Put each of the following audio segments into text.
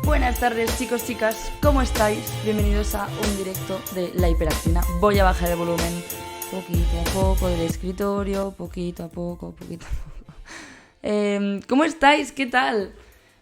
Buenas tardes, chicos, chicas, ¿cómo estáis? Bienvenidos a un directo de La Hiperactina. Voy a bajar el volumen poquito a poco del escritorio, poquito a poco. ¿Cómo estáis? ¿Qué tal?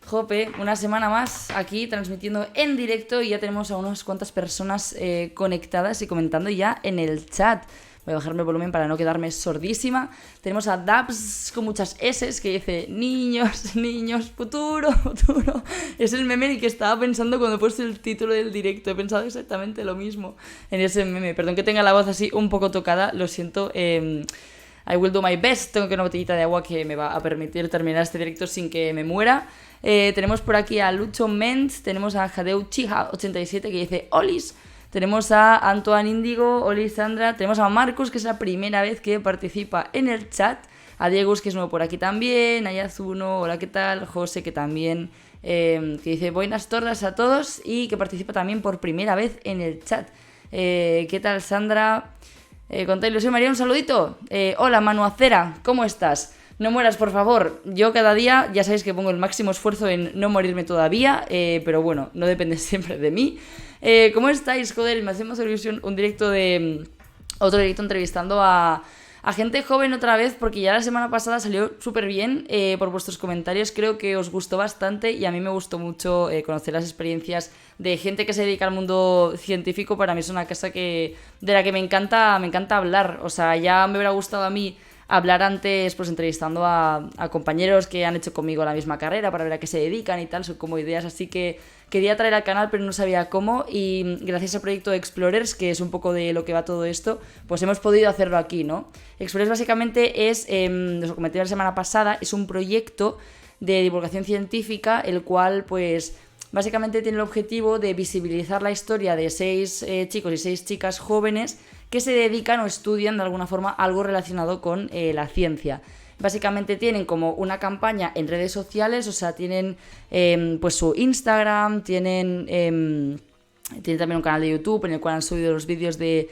Jope, una semana más aquí transmitiendo en directo y ya tenemos a unas cuantas personas conectadas y comentando ya en el chat. Voy a bajarme el volumen para no quedarme sordísima. Tenemos a Dabs con muchas S's que dice niños, niños, futuro, futuro. Es el meme en el que estaba pensando cuando he puesto el título del directo. He pensado exactamente lo mismo en ese meme. Perdón que tenga la voz así un poco tocada, lo siento. I will do my best. Tengo que una botellita de agua que me va a permitir terminar este directo sin que me muera. Tenemos por aquí a Lucho Ments, tenemos a Jadeu Chija87 que dice Olis. Tenemos a Antoine Índigo, Oli Sandra, tenemos a Marcos, que es la primera vez que participa en el chat, a Diego, que es nuevo por aquí también, a Yazuno, hola, ¿qué tal? José, que también, que dice buenas tardes a todos y que participa también por primera vez en el chat. ¿Qué tal, Sandra? Con ilusión, María, un saludito. Hola, Manu Acera, ¿cómo estás? No mueras, por favor. Yo cada día, ya sabéis que pongo el máximo esfuerzo en no morirme todavía, pero bueno, no depende siempre de mí. ¿Cómo estáis? Joder, me hace más ilusión un directo de... Otro directo entrevistando a A gente joven otra vez, porque ya la semana pasada salió súper bien por vuestros comentarios. Creo que os gustó bastante y a mí me gustó mucho conocer las experiencias de gente que se dedica al mundo científico. Para mí es una cosa de la que me encanta hablar. O sea, ya me hubiera gustado a mí hablar antes, pues entrevistando a compañeros que han hecho conmigo la misma carrera para ver a qué se dedican y tal, son como ideas así que quería traer al canal pero no sabía cómo, y gracias al proyecto Explorers, que es un poco de lo que va todo esto, pues hemos podido hacerlo aquí, ¿no? Explorers básicamente es, os lo comenté la semana pasada, es un proyecto de divulgación científica, el cual pues básicamente tiene el objetivo de visibilizar la historia de 6 chicos y 6 chicas jóvenes que se dedican o estudian de alguna forma algo relacionado con la ciencia. Básicamente tienen como una campaña en redes sociales, o sea, tienen pues su Instagram, tienen también un canal de YouTube en el cual han subido los vídeos de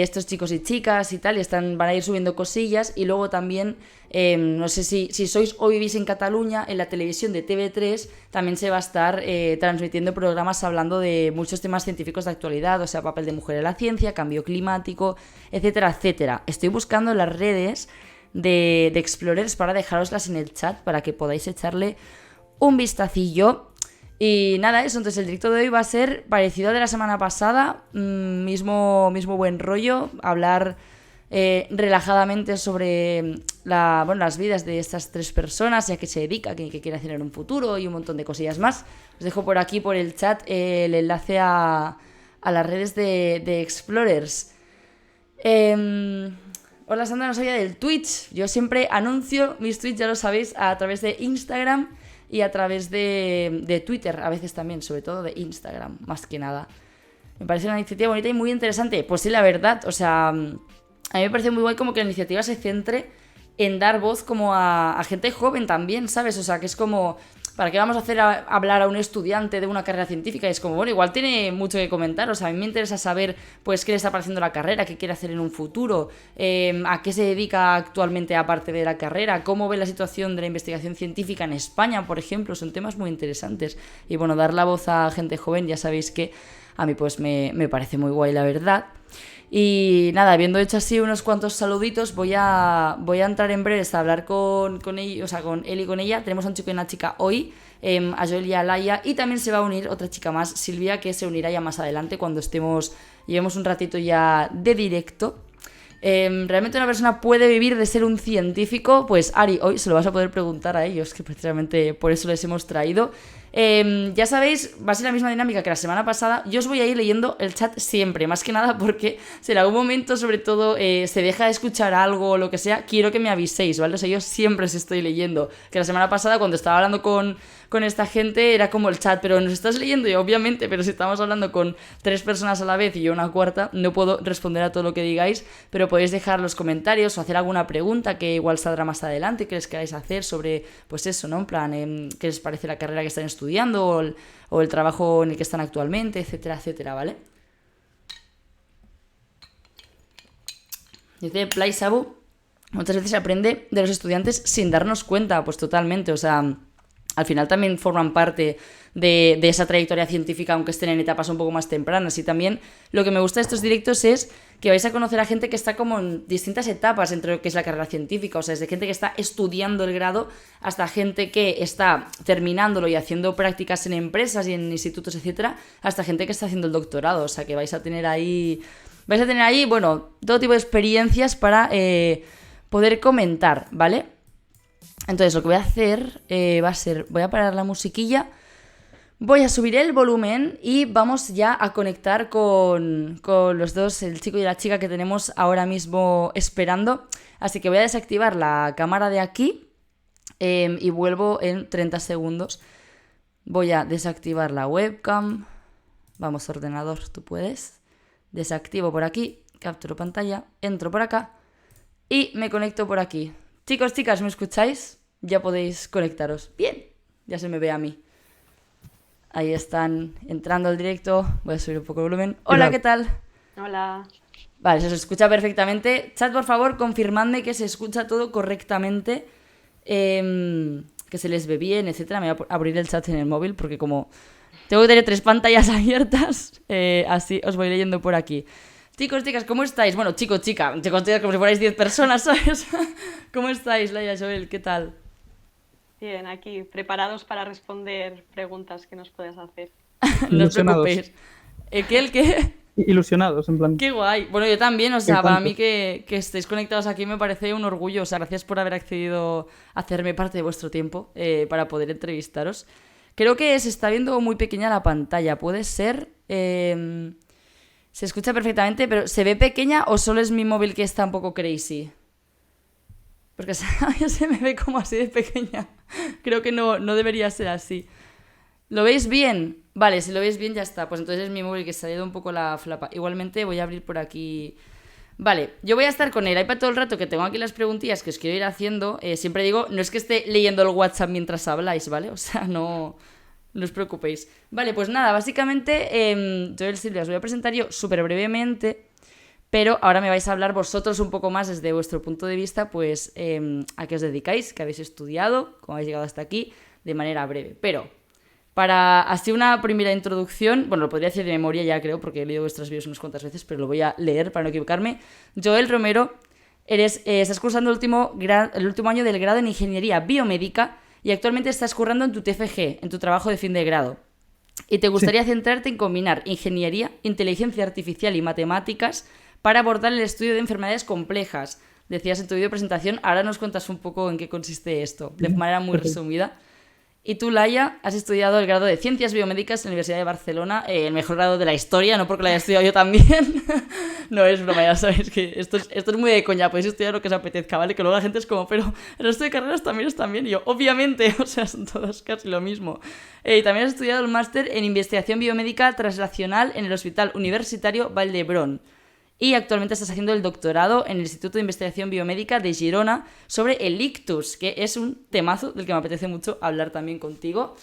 estos chicos y chicas y tal, y van a ir subiendo cosillas. Y luego también, no sé si sois o vivís en Cataluña, en la televisión de TV3 también se va a estar transmitiendo programas hablando de muchos temas científicos de actualidad, o sea, papel de mujer en la ciencia, cambio climático, etcétera, etcétera. Estoy buscando las redes de Explorers para dejároslas en el chat para que podáis echarle un vistacillo. Y nada, eso, entonces el directo de hoy va a ser parecido al de la semana pasada, mismo buen rollo, hablar relajadamente sobre las vidas de estas 3 personas, ya que se dedica, que quiere hacer en un futuro y un montón de cosillas más. Os dejo por aquí, por el chat, el enlace a las redes de Explorers. Hola Sandra, no sabía del Twitch. Yo siempre anuncio mis tweets, ya lo sabéis, a través de Instagram y a través de Twitter, a veces también, sobre todo de Instagram, más que nada. Me parece una iniciativa bonita y muy interesante. Pues sí, la verdad, o sea, a mí me parece muy guay como que la iniciativa se centre en dar voz como a gente joven también, ¿sabes? O sea, que es como, ¿para qué vamos a hacer hablar a un estudiante de una carrera científica? Y es como, bueno, igual tiene mucho que comentar. O sea, a mí me interesa saber, pues, qué le está pareciendo la carrera, qué quiere hacer en un futuro, a qué se dedica actualmente aparte de la carrera, cómo ve la situación de la investigación científica en España, por ejemplo. Son temas muy interesantes. Y bueno, dar la voz a gente joven, ya sabéis que a mí pues me parece muy guay, la verdad. Y nada, habiendo hecho así unos cuantos saluditos, voy a entrar en breves a hablar con él, o sea, con él y con ella. Tenemos a un chico y una chica hoy, a Joel y a Laia, y también se va a unir otra chica más, Silvia, que se unirá ya más adelante cuando llevemos un ratito ya de directo. ¿Realmente una persona puede vivir de ser un científico? Pues Ari, hoy se lo vas a poder preguntar a ellos, que precisamente por eso les hemos traído. Ya sabéis, va a ser la misma dinámica que la semana pasada. Yo os voy a ir leyendo el chat siempre, más que nada porque si en algún momento, sobre todo, se deja de escuchar algo o lo que sea, quiero que me aviséis, ¿vale? O sea, yo siempre os estoy leyendo. Que la semana pasada, cuando estaba hablando con esta gente, era como el chat, pero nos estás leyendo, y obviamente, pero si estamos hablando con 3 personas a la vez y yo una cuarta, no puedo responder a todo lo que digáis, pero podéis dejar los comentarios o hacer alguna pregunta que igual saldrá más adelante, que les queráis hacer sobre, pues eso, ¿no? En plan, ¿qué les parece la carrera que están estudiando o el trabajo en el que están actualmente, etcétera, etcétera, ¿vale? Dice Play Sabu, muchas veces se aprende de los estudiantes sin darnos cuenta, pues totalmente, o sea, al final también forman parte de esa trayectoria científica, aunque estén en etapas un poco más tempranas. Y también lo que me gusta de estos directos es que vais a conocer a gente que está como en distintas etapas entre lo que es la carrera científica, o sea, desde gente que está estudiando el grado hasta gente que está terminándolo y haciendo prácticas en empresas y en institutos, etcétera, hasta gente que está haciendo el doctorado, o sea, que vais a tener ahí, bueno, todo tipo de experiencias para poder comentar, ¿vale? Entonces lo que voy a hacer va a ser, voy a parar la musiquilla, voy a subir el volumen y vamos ya a conectar con los dos, el chico y la chica que tenemos ahora mismo esperando. Así que voy a desactivar la cámara de aquí y vuelvo en 30 segundos. Voy a desactivar la webcam. Vamos, ordenador, tú puedes. Desactivo por aquí, capturo pantalla, entro por acá y me conecto por aquí. Chicos, chicas, ¿me escucháis? Ya podéis conectaros. Bien, ya se me ve a mí. Ahí están entrando al directo. Voy a subir un poco el volumen. Hola, ¿qué tal? Hola. Vale, se os escucha perfectamente. Chat, por favor, confirmadme que se escucha todo correctamente. Que se les ve bien, etcétera. Me voy a abrir el chat en el móvil porque como tengo que tener 3 pantallas abiertas, así os voy leyendo por aquí. Chicos, chicas, ¿cómo estáis? Bueno, chicos, chicas, como si fuerais 10 personas, ¿sabes? ¿Cómo estáis, Laia, Joel? ¿Qué tal? Bien, aquí preparados para responder preguntas que nos puedas hacer. No os Ilusionados. preocupéis. ¿Qué, el qué? Ilusionados, en plan, Qué guay. Bueno, yo también, o ¿qué sea, para mí tanto? que estéis conectados aquí me parece un orgullo. O sea, gracias por haber accedido a hacerme parte de vuestro tiempo para poder entrevistaros. Creo que se está viendo muy pequeña la pantalla. ¿Puede ser? Se escucha perfectamente, pero ¿se ve pequeña o solo es mi móvil que está un poco crazy? Porque a mí se me ve como así de pequeña. Creo que no debería ser así. ¿Lo veis bien? Vale, si lo veis bien ya está. Pues entonces es mi móvil que se ha ido un poco la flapa. Igualmente voy a abrir por aquí. Vale, yo voy a estar con el iPad todo el rato que tengo aquí las preguntillas que os quiero ir haciendo. Siempre digo, no es que esté leyendo el WhatsApp mientras habláis, ¿vale? O sea, no os preocupéis. Vale, pues nada, básicamente, Joel, Silvia, os voy a presentar yo súper brevemente. Pero ahora me vais a hablar vosotros un poco más desde vuestro punto de vista, pues a qué os dedicáis, qué habéis estudiado, cómo habéis llegado hasta aquí, de manera breve. Pero para así una primera introducción, bueno, lo podría decir de memoria ya creo, porque he leído vuestros vídeos unas cuantas veces, pero lo voy a leer para no equivocarme. Joel Romero, estás cursando el último año del grado en Ingeniería Biomédica y actualmente estás currando en tu TFG, en tu trabajo de fin de grado. Y te Sí, gustaría centrarte en combinar ingeniería, inteligencia artificial y matemáticas para abordar el estudio de enfermedades complejas. Decías en tu video presentación, ahora nos cuentas un poco en qué consiste esto, sí, de sí, manera muy perfecto. resumida. Y tú, Laia, has estudiado el grado de Ciencias Biomédicas en la Universidad de Barcelona, el mejor grado de la historia, no porque lo haya estudiado yo también. No es broma, ya sabéis que esto es muy de coña, podéis estudiar lo que os apetezca, ¿vale? Que luego la gente es como, pero el resto de carreras también están bien. Y yo, obviamente, o sea, son todas casi lo mismo. Y también has estudiado el máster en Investigación Biomédica Translacional en el Hospital Universitario Vall d'Hebron. Y actualmente estás haciendo el doctorado en el Instituto de Investigación Biomédica de Girona sobre el ictus, que es un temazo del que me apetece mucho hablar también contigo.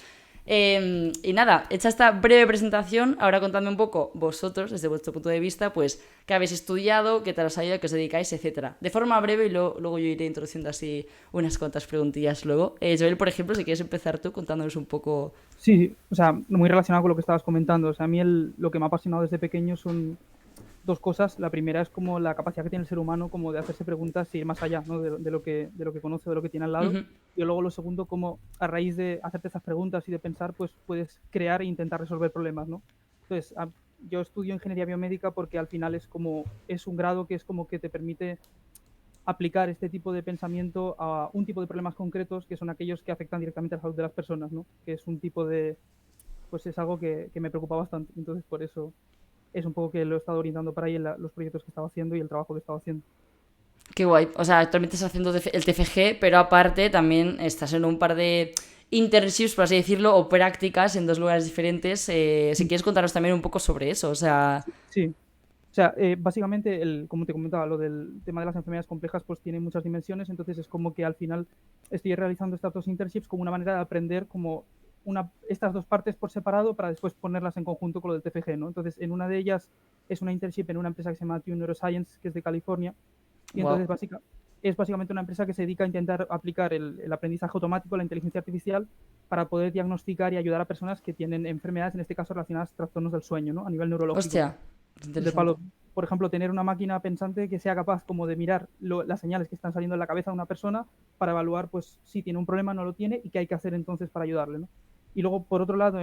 Y nada, hecha esta breve presentación, ahora contadme un poco vosotros, desde vuestro punto de vista, pues qué habéis estudiado, qué tal os ha ido, qué os dedicáis, etcétera. De forma breve y luego yo iré introduciendo así unas cuantas preguntillas luego. Joel, por ejemplo, si quieres empezar tú contándonos un poco... Sí, o sea, muy relacionado con lo que estabas comentando. O sea, a mí lo que me ha apasionado desde pequeño son dos cosas. La primera es como la capacidad que tiene el ser humano como de hacerse preguntas y ir más allá, ¿no? de lo que conoce, de lo que tiene al lado. Ujú. Y luego lo segundo, como a raíz de hacerte esas preguntas y de pensar, pues puedes crear e intentar resolver problemas, ¿no? Entonces, yo estudio ingeniería biomédica porque al final es un grado que es como que te permite aplicar este tipo de pensamiento a un tipo de problemas concretos que son aquellos que afectan directamente a la salud de las personas, ¿no? Que es un tipo de, pues es algo que me preocupa bastante. Entonces, por eso es un poco que lo he estado orientando para ahí en los proyectos que estaba haciendo y el trabajo que estaba haciendo. Qué guay. O sea, actualmente estás haciendo el TFG, pero aparte también estás en un par de internships, por así decirlo, o prácticas en dos lugares diferentes. Si quieres contaros también un poco sobre eso, o sea... Sí, o sea, básicamente, como te comentaba, lo del tema de las enfermedades complejas, pues tiene muchas dimensiones, entonces es como que al final estoy realizando estas dos internships como una manera de aprender como estas dos partes por separado para después ponerlas en conjunto con lo del TFG, ¿no? Entonces, en una de ellas es una internship en una empresa que se llama Tune Neuroscience, que es de California, y entonces Wow. es básicamente una empresa que se dedica a intentar aplicar el aprendizaje automático, la inteligencia artificial, para poder diagnosticar y ayudar a personas que tienen enfermedades, en este caso relacionadas a trastornos del sueño, ¿no? A nivel neurológico. Hostia, es De interesante. palo, por ejemplo, tener una máquina pensante que sea capaz como de mirar las señales que están saliendo en la cabeza de una persona para evaluar pues si tiene un problema, no lo tiene y qué hay que hacer entonces para ayudarle, ¿no? Y luego, por otro lado,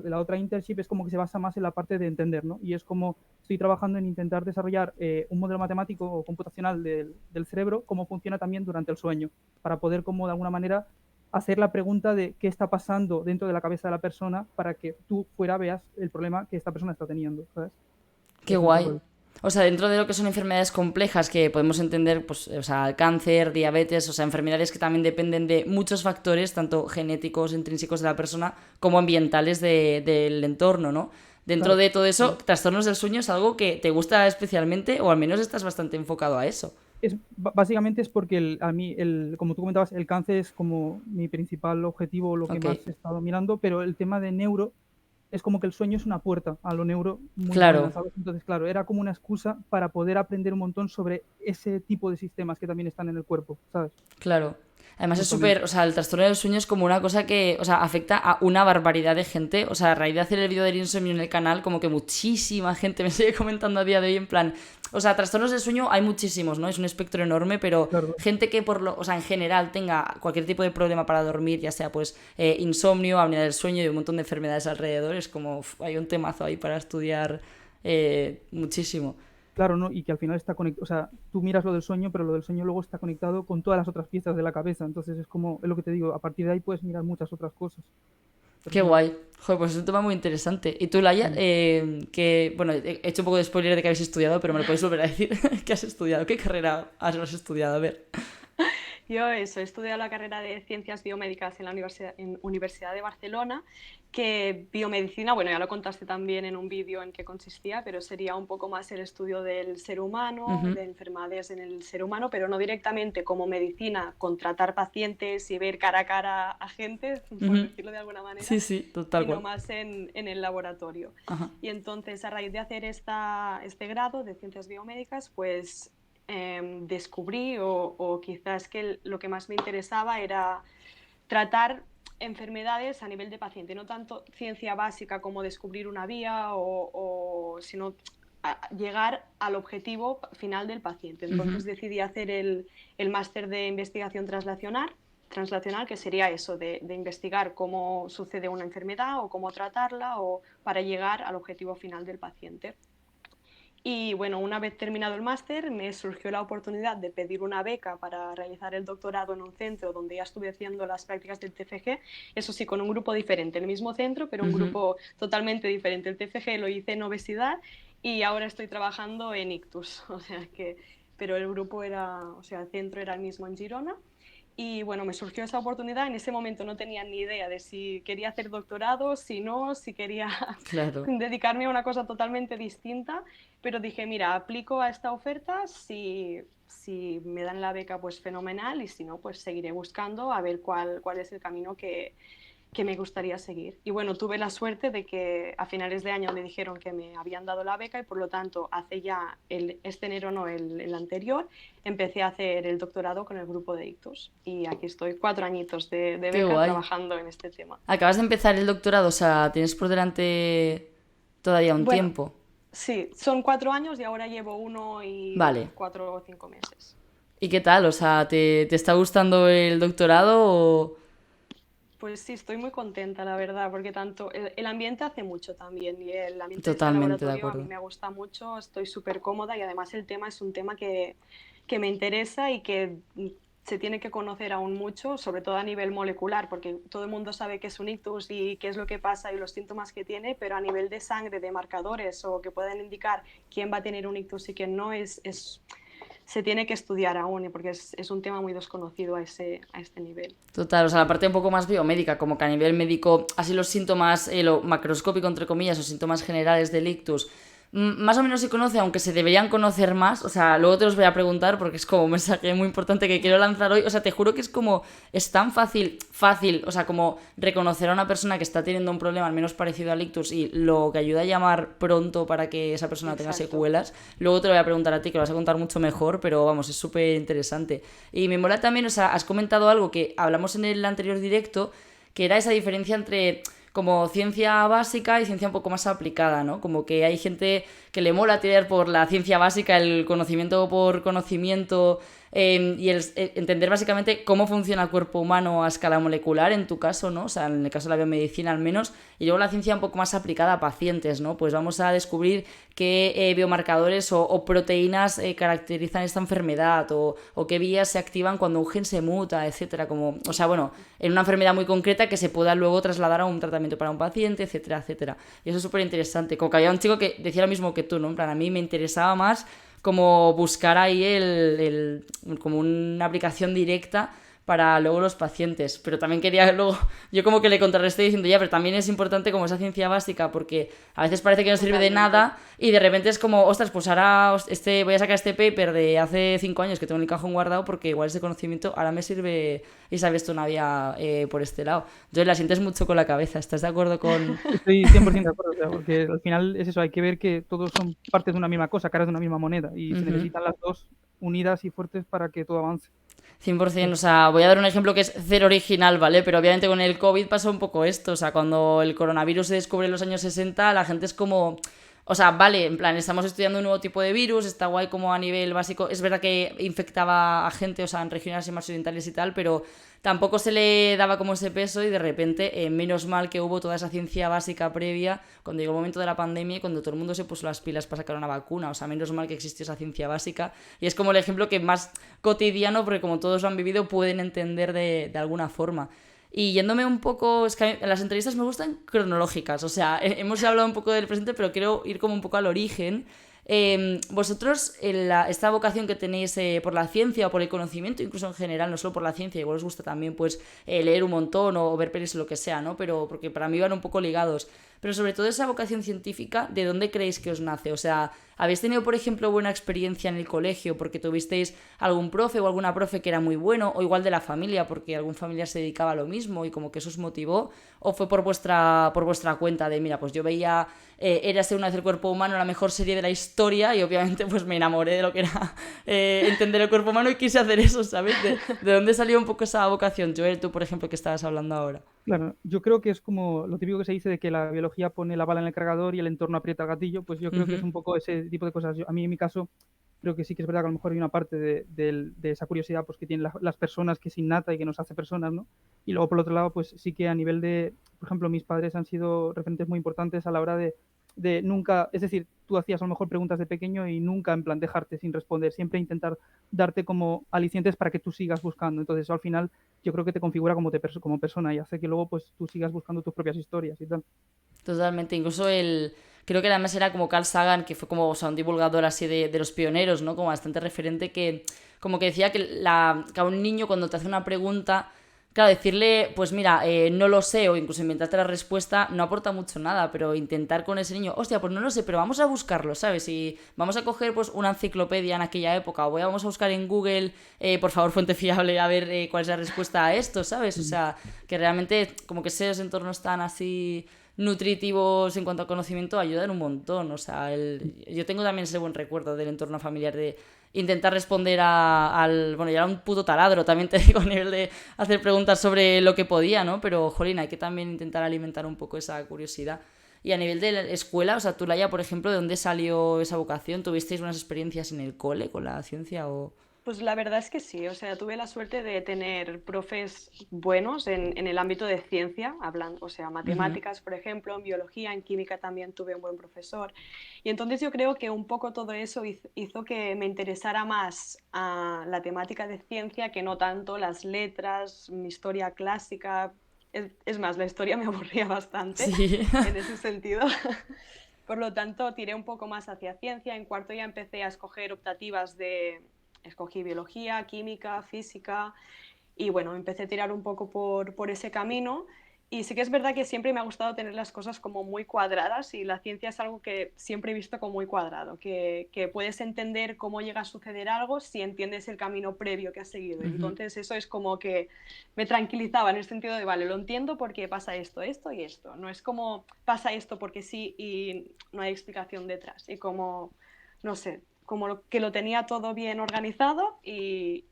la otra internship es como que se basa más en la parte de entender, ¿no? Y es como estoy trabajando en intentar desarrollar un modelo matemático o computacional del cerebro, cómo funciona también durante el sueño, para poder como de alguna manera hacer la pregunta de qué está pasando dentro de la cabeza de la persona para que tú fuera veas el problema que esta persona está teniendo, ¿sabes? Qué Es un guay. poco... O sea, dentro de lo que son enfermedades complejas que podemos entender, pues, o sea, cáncer, diabetes, o sea, enfermedades que también dependen de muchos factores, tanto genéticos, intrínsecos de la persona, como ambientales del entorno, ¿no? Dentro Claro. de todo eso, trastornos del sueño es algo que te gusta especialmente, o al menos estás bastante enfocado a eso. Básicamente es porque a mí, como tú comentabas, el cáncer es como mi principal objetivo, lo que Ok, más he estado mirando, pero el tema de neuro es como que el sueño es una puerta a lo neuro muy buena, claro, ¿sabes? Entonces, claro, era como una excusa para poder aprender un montón sobre ese tipo de sistemas que también están en el cuerpo, ¿sabes? claro. Además es Justamente. súper, o sea, el trastorno del sueño es como una cosa que, o sea, afecta a una barbaridad de gente. O sea, a raíz de hacer el vídeo del insomnio en el canal, como que muchísima gente me sigue comentando a día de hoy en plan, o sea, trastornos del sueño hay muchísimos, ¿no? Es un espectro enorme, pero Claro. gente que o sea, en general tenga cualquier tipo de problema para dormir, ya sea pues insomnio, apnea del sueño y un montón de enfermedades alrededor, es como, hay un temazo ahí para estudiar muchísimo. Claro, ¿no? Y que al final está conectado, o sea, tú miras lo del sueño, pero lo del sueño luego está conectado con todas las otras piezas de la cabeza. Entonces es como, es lo que te digo, a partir de ahí puedes mirar muchas otras cosas. Pero Qué sí, guay. Joder, pues es un tema muy interesante. Y tú, Laia, sí. que, bueno, he hecho un poco de spoiler de que habéis estudiado, pero me lo podéis volver a decir. ¿Qué has estudiado? ¿Qué carrera has estudiado? A ver. Yo eso, he estudiado la carrera de Ciencias Biomédicas en la Universidad de Barcelona, que biomedicina, bueno, ya lo contaste también en un vídeo en qué consistía, pero sería un poco más el estudio del ser humano, Ujú. de enfermedades en el ser humano, pero no directamente como medicina, con tratar pacientes y ver cara a cara a gente, por Ujú. decirlo de alguna manera, Sí, sí, total sino cual. más en el laboratorio. Ajá. Y entonces, a raíz de hacer este grado de Ciencias Biomédicas, pues descubrí o quizás que lo que más me interesaba era tratar enfermedades a nivel de paciente, no tanto ciencia básica como descubrir una vía sino llegar al objetivo final del paciente. Entonces Ujú. decidí hacer el máster de investigación translacional, que sería eso, de investigar cómo sucede una enfermedad o cómo tratarla o para llegar al objetivo final del paciente. Y bueno, una vez terminado el máster, me surgió la oportunidad de pedir una beca para realizar el doctorado en un centro donde ya estuve haciendo las prácticas del TFG, eso sí, con un grupo diferente, el mismo centro, pero un Ujú. grupo totalmente diferente. El TFG lo hice en obesidad y ahora estoy trabajando en ictus, o sea que, pero el grupo era, o sea, el centro era el mismo en Girona. Y bueno, me surgió esa oportunidad. En ese momento no tenía ni idea de si quería hacer doctorado, si no, si quería Claro. dedicarme a una cosa totalmente distinta. Pero dije, mira, aplico a esta oferta. Si me dan la beca, pues fenomenal. Y si no, pues seguiré buscando a ver cuál es el camino que me gustaría seguir. Y bueno, tuve la suerte de que a finales de año me dijeron que me habían dado la beca y por lo tanto hace ya este enero, no, el anterior, empecé a hacer el doctorado con el grupo de ictus. Y aquí estoy, 4 añitos de Qué beca guay. trabajando en este tema. Acabas de empezar el doctorado, o sea, tienes por delante todavía un Bueno, tiempo. sí, son 4 años y ahora llevo 1 y Vale. 4 o 5 meses. ¿Y qué tal? O sea, ¿te está gustando el doctorado o...? Pues sí, estoy muy contenta, la verdad, porque tanto el ambiente hace mucho también y el ambiente de este Totalmente de laboratorio a mí acuerdo. me gusta mucho, estoy súper cómoda y además el tema es un tema que me interesa y que se tiene que conocer aún mucho, sobre todo a nivel molecular, porque todo el mundo sabe qué es un ictus y qué es lo que pasa y los síntomas que tiene, pero a nivel de sangre, de marcadores o que puedan indicar quién va a tener un ictus y quién no, se tiene que estudiar aún, porque es un tema muy desconocido a este nivel. Total, o sea, la parte un poco más biomédica, como que a nivel médico, así los síntomas, lo macroscópico, entre comillas, o síntomas generales del ictus, más o menos se conoce, aunque se deberían conocer más. O sea, luego te los voy a preguntar porque es como un mensaje muy importante que quiero lanzar hoy. O sea, te juro que es como, es tan fácil, o sea, como reconocer a una persona que está teniendo un problema al menos parecido al ictus y lo que ayuda a llamar pronto para que esa persona tenga Exacto. secuelas. Luego te lo voy a preguntar a ti, que lo vas a contar mucho mejor, pero vamos, es súper interesante. Y me mola también, o sea, has comentado algo que hablamos en el anterior directo, que era esa diferencia entre como ciencia básica y ciencia un poco más aplicada, ¿no? Como que hay gente que le mola tirar por la ciencia básica, el conocimiento por conocimiento, y entender básicamente cómo funciona el cuerpo humano a escala molecular, en tu caso, ¿no? O sea, en el caso de la biomedicina al menos, y luego la ciencia un poco más aplicada a pacientes, ¿no? Pues vamos a descubrir qué biomarcadores o proteínas caracterizan esta enfermedad o qué vías se activan cuando un gen se muta, etcétera. Como, o sea, bueno, en una enfermedad muy concreta que se pueda luego trasladar a un tratamiento para un paciente, etcétera, etcétera. Y eso es súper interesante. Como que había un chico que decía lo mismo que tú, ¿no? En plan, a mí me interesaba más como buscar ahí como una aplicación directa para luego los pacientes. Pero también quería luego, yo como que le contrarresté diciendo, ya, pero también es importante como esa ciencia básica, porque a veces parece que no sirve de Totalmente. nada y de repente es como, ostras, pues ahora voy a sacar este paper de hace 5 años que tengo en el cajón guardado porque igual ese conocimiento ahora me sirve y se ha visto una vía por este lado. Entonces la sientes mucho con la cabeza, ¿estás de acuerdo con...? Estoy 100% de acuerdo, o sea, porque al final es eso, hay que ver que todos son partes de una misma cosa, caras de una misma moneda, y se Ujú. necesitan las dos unidas y fuertes para que todo avance. 100%, o sea, voy a dar un ejemplo que es cero original, ¿vale? Pero obviamente con el COVID pasó un poco esto, o sea, cuando el coronavirus se descubre en los años 60, la gente es como... O sea, vale, en plan, estamos estudiando un nuevo tipo de virus, está guay como a nivel básico. Es verdad que infectaba a gente, o sea, en regiones así más orientales y tal, pero tampoco se le daba como ese peso y de repente, menos mal que hubo toda esa ciencia básica previa cuando llegó el momento de la pandemia y cuando todo el mundo se puso las pilas para sacar una vacuna. O sea, menos mal que existió esa ciencia básica. Y es como el ejemplo que más cotidiano, porque como todos lo han vivido, pueden entender de alguna forma. Y yéndome un poco, es que a mí, las entrevistas me gustan cronológicas, o sea, hemos hablado un poco del presente, pero quiero ir como un poco al origen. Vosotros, esta vocación que tenéis por la ciencia o por el conocimiento, incluso en general, no solo por la ciencia, igual os gusta también pues leer un montón o ver pelis o lo que sea, ¿no? Pero porque para mí van un poco ligados. Pero sobre todo esa vocación científica, ¿de dónde creéis que os nace? O sea, ¿habéis tenido, por ejemplo, buena experiencia en el colegio porque tuvisteis algún profe o alguna profe que era muy bueno? O igual de la familia porque algún familiar se dedicaba a lo mismo y como que eso os motivó? ¿O fue por vuestra cuenta de, mira, pues yo veía Érase una vez el cuerpo humano, la mejor serie de la historia y obviamente pues me enamoré de lo que era entender el cuerpo humano y quise hacer eso, ¿sabes? ¿De dónde salió un poco esa vocación? Joel, tú, por ejemplo, que estabas hablando ahora. Claro, yo creo que es como lo típico que se dice de que la biología pone la bala en el cargador y el entorno aprieta el gatillo, pues yo creo que es Ujú. un poco ese tipo de cosas. A mí, en mi caso, creo que sí que es verdad que a lo mejor hay una parte de esa curiosidad pues, que tienen las personas, que es innata y que nos hace personas, ¿no? Y luego, por otro lado, pues sí que a nivel de, por ejemplo, mis padres han sido referentes muy importantes a la hora de nunca, es decir, tú hacías a lo mejor preguntas de pequeño y nunca en plan dejarte sin responder, siempre intentar darte como alicientes para que tú sigas buscando. Entonces, eso al final yo creo que te configura como persona y hace que luego pues tú sigas buscando tus propias historias y tal. Totalmente, incluso creo que además era como Carl Sagan, que fue como, o sea, un divulgador así de los pioneros, ¿no? Como bastante referente, que como que decía que a un niño cuando te hace una pregunta, claro, decirle, pues mira, no lo sé, o incluso inventarte la respuesta, no aporta mucho nada, pero intentar con ese niño, hostia, pues no lo sé, pero vamos a buscarlo, ¿sabes? Y vamos a coger pues una enciclopedia en aquella época, o vamos a buscar en Google, por favor, fuente fiable, a ver cuál es la respuesta a esto, ¿sabes? O sea, que realmente como que esos entornos tan así nutritivos en cuanto a conocimiento ayudan un montón. O sea, yo tengo también ese buen recuerdo del entorno familiar de intentar responder al... Bueno, ya era un puto taladro, también te digo, a nivel de hacer preguntas sobre lo que podía, ¿no? Pero, jolín, hay que también intentar alimentar un poco esa curiosidad. Y a nivel de la escuela, o sea, tú, Laia, por ejemplo, ¿de dónde salió esa vocación? ¿Tuvisteis unas experiencias en el cole con la ciencia o...? Pues la verdad es que sí, o sea, tuve la suerte de tener profes buenos en el ámbito de ciencia, hablando, o sea, Ujú. matemáticas, por ejemplo, en biología, en química también tuve un buen profesor. Y entonces yo creo que un poco todo eso hizo que me interesara más a la temática de ciencia que no tanto las letras, mi historia clásica. Es más, la historia me aburría bastante Sí. en ese sentido. Por lo tanto, tiré un poco más hacia ciencia. En cuarto ya empecé a escoger optativas escogí biología, química, física y bueno, empecé a tirar un poco por ese camino. Y sí que es verdad que siempre me ha gustado tener las cosas como muy cuadradas y la ciencia es algo que siempre he visto como muy cuadrado, que puedes entender cómo llega a suceder algo si entiendes el camino previo que has seguido. Ujú. Entonces eso es como que me tranquilizaba en el sentido de, vale, lo entiendo porque pasa esto, esto y esto. No es como pasa esto porque sí y no hay explicación detrás. Y como, no sé, como que lo tenía todo bien organizado y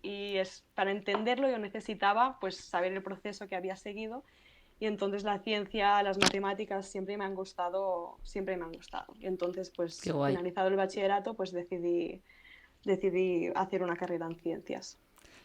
para entenderlo yo necesitaba pues saber el proceso que había seguido y entonces la ciencia, las matemáticas siempre me han gustado, siempre me han gustado. Y entonces Qué pues guay. finalizado el bachillerato pues decidí hacer una carrera en ciencias.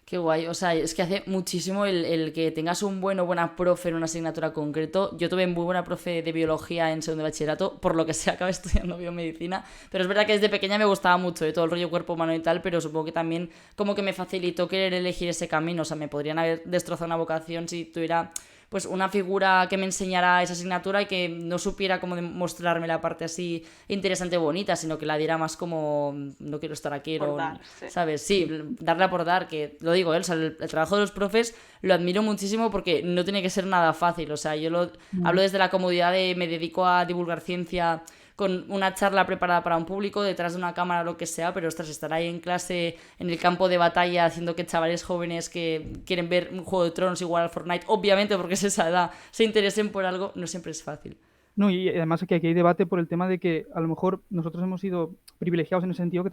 Qué guay, o sea, es que hace muchísimo el que tengas un buen o buena profe en una asignatura concreto. Yo tuve muy buena profe de biología en segundo de bachillerato, por lo que sé, acabé estudiando biomedicina, pero es verdad que desde pequeña me gustaba mucho de todo el rollo cuerpo humano y tal, pero supongo que también como que me facilitó querer elegir ese camino, o sea, me podrían haber destrozado una vocación si tuviera pues una figura que me enseñara esa asignatura y que no supiera cómo mostrarme la parte así interesante o bonita, sino que la diera más como no quiero estar aquí, Por no, darse. ¿sabes? Sí, darla por dar, que lo digo, o sea, el trabajo de los profes lo admiro muchísimo porque no tiene que ser nada fácil, o sea, hablo Mm. desde la comodidad de me dedico a divulgar ciencia con una charla preparada para un público, detrás de una cámara, lo que sea, pero ostras, estar ahí en clase, en el campo de batalla, haciendo que chavales jóvenes que quieren ver un Juego de Tronos igual al Fortnite, obviamente porque es esa edad, se interesen por algo, no siempre es fácil. No, y además aquí hay debate por el tema de que a lo mejor nosotros hemos sido privilegiados en el sentido que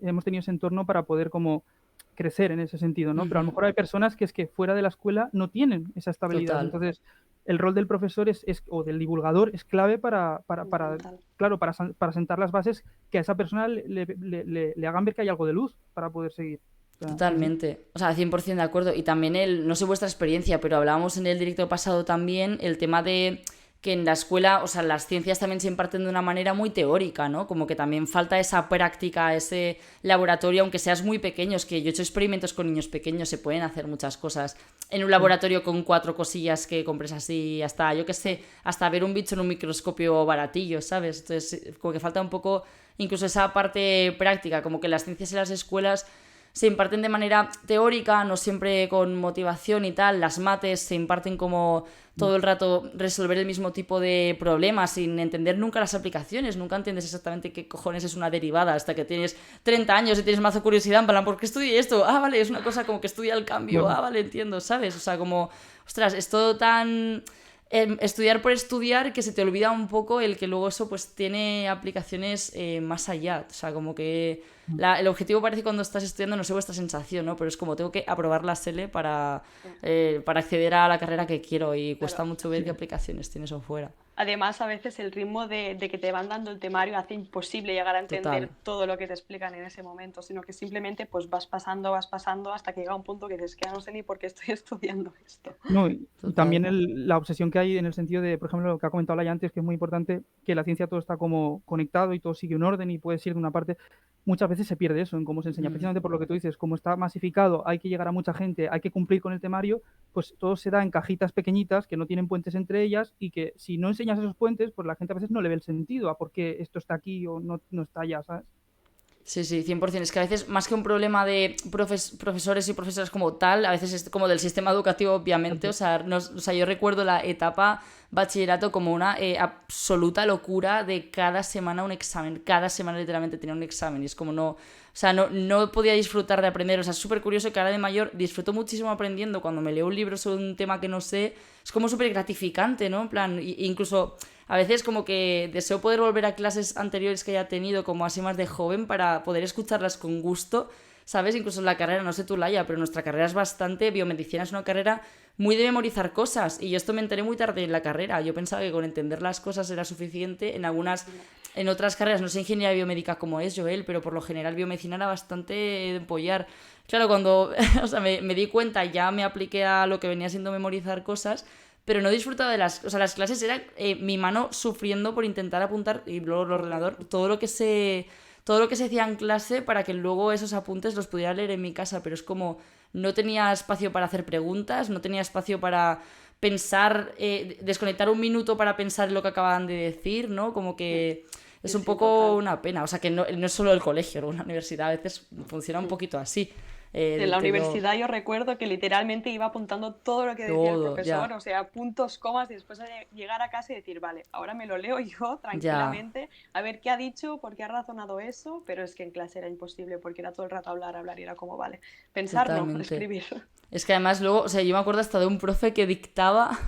hemos tenido ese entorno para poder como crecer en ese sentido, ¿no? Pero a lo mejor hay personas que es que fuera de la escuela no tienen esa estabilidad. Total. Entonces, el rol del profesor o del divulgador es clave Fundamental. claro, para sentar las bases que a esa persona le hagan ver que hay algo de luz para poder seguir. O sea, sí, sí. Totalmente, o sea, 100% de acuerdo. Y también no sé vuestra experiencia, pero hablábamos en el directo pasado también el tema de que en la escuela, o sea, las ciencias también se imparten de una manera muy teórica, ¿no? Como que también falta esa práctica, ese laboratorio, aunque seas muy pequeño. Es que yo he hecho experimentos con niños pequeños, se pueden hacer muchas cosas en un laboratorio con 4 cosillas que compres así, hasta, yo qué sé, hasta ver un bicho en un microscopio baratillo, ¿sabes? Entonces, como que falta un poco incluso esa parte práctica, como que las ciencias en las escuelas se imparten de manera teórica, no siempre con motivación y tal. Las mates se imparten como todo el rato resolver el mismo tipo de problemas sin entender nunca las aplicaciones. Nunca entiendes exactamente qué cojones es una derivada hasta que tienes 30 años y tienes mazo curiosidad en plan, ¿por qué estudié esto? Ah, vale, es una cosa como que estudia el cambio. Ah, vale, entiendo, ¿sabes? O sea, como, ostras, es todo tan estudiar por estudiar que se te olvida un poco el que luego eso pues tiene aplicaciones más allá. O sea, como que el objetivo parece cuando estás estudiando, no sé vuestra sensación, ¿no? Pero es como tengo que aprobar la SELE para acceder a la carrera que quiero y cuesta Claro. mucho ver qué aplicaciones tiene eso fuera. Además, a veces el ritmo de que te van dando el temario hace imposible llegar a entender Total. todo lo que te explican en ese momento, sino que simplemente pues vas pasando hasta que llega un punto que dices que ya no sé ni por qué estoy estudiando esto. No, y Total. también la obsesión que hay en el sentido de, por ejemplo, lo que ha comentado Laia antes, que es muy importante, que la ciencia todo está como conectado y todo sigue un orden y puedes ir de una parte. Muchas veces se pierde eso en cómo se enseña, precisamente por lo que tú dices, como está masificado, hay que llegar a mucha gente, hay que cumplir con el temario, pues todo se da en cajitas pequeñitas que no tienen puentes entre ellas y que si no enseñas esos puentes, pues la gente a veces no le ve el sentido a por qué esto está aquí o no está allá, ¿sabes? Sí, sí, 100%. Es que a veces, más que un problema de profesores y profesoras como tal, a veces es como del sistema educativo, obviamente. O sea, yo recuerdo la etapa bachillerato como una absoluta locura de cada semana un examen. Cada semana literalmente tenía un examen. Y es como no... O sea, no podía disfrutar de aprender. O sea, es súper curioso que ahora de mayor disfruto muchísimo aprendiendo. Cuando me leo un libro sobre un tema que no sé, es como súper gratificante, ¿no? En plan, incluso... A veces como que deseo poder volver a clases anteriores que haya tenido como así más de joven para poder escucharlas con gusto, ¿sabes? Incluso en la carrera, no sé tú, Laia, pero nuestra carrera es bastante... Biomedicina es una carrera muy de memorizar cosas y yo esto me enteré muy tarde en la carrera. Yo pensaba que con entender las cosas era suficiente. En otras carreras, no sé ingeniería biomédica como es, Joel, pero por lo general biomedicina era bastante de empollar. Claro, cuando o sea, me di cuenta, ya me apliqué a lo que venía siendo memorizar cosas, pero no disfrutaba de las... O sea, las clases era mi mano sufriendo por intentar apuntar, y luego el ordenador, todo lo que se hacía en clase para que luego esos apuntes los pudiera leer en mi casa, pero es como no tenía espacio para hacer preguntas, no tenía espacio para pensar, desconectar un minuto para pensar en lo que acababan de decir, ¿no? Como que es Sí, un sí, poco total. una pena. O sea, que no es solo el colegio, ¿no? Una universidad a veces funciona un poquito así. En la Tengo universidad yo recuerdo que literalmente iba apuntando todo lo que decía el todo, profesor, ya, o sea, puntos, comas, y después de llegar a casa y decir, vale, ahora me lo leo yo ya. tranquilamente, a ver qué ha dicho, por qué ha razonado eso, pero es que en clase era imposible porque era todo el rato hablar, hablar, y era como, vale, pensar no, Totalmente. escribir. Es que además luego, o sea, yo me acuerdo hasta de un profe que dictaba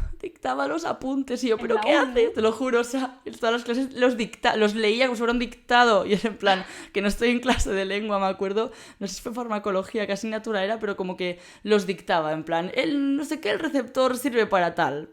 los apuntes y yo, En ¿pero la qué uni, hace? Te lo juro, o sea, en todas las clases los leía como si fuera un dictado y era en plan, que no estoy en clase de lengua, me acuerdo, no sé si fue farmacología, qué asignatura era, pero como que los dictaba, en plan, no sé qué, el receptor sirve para tal.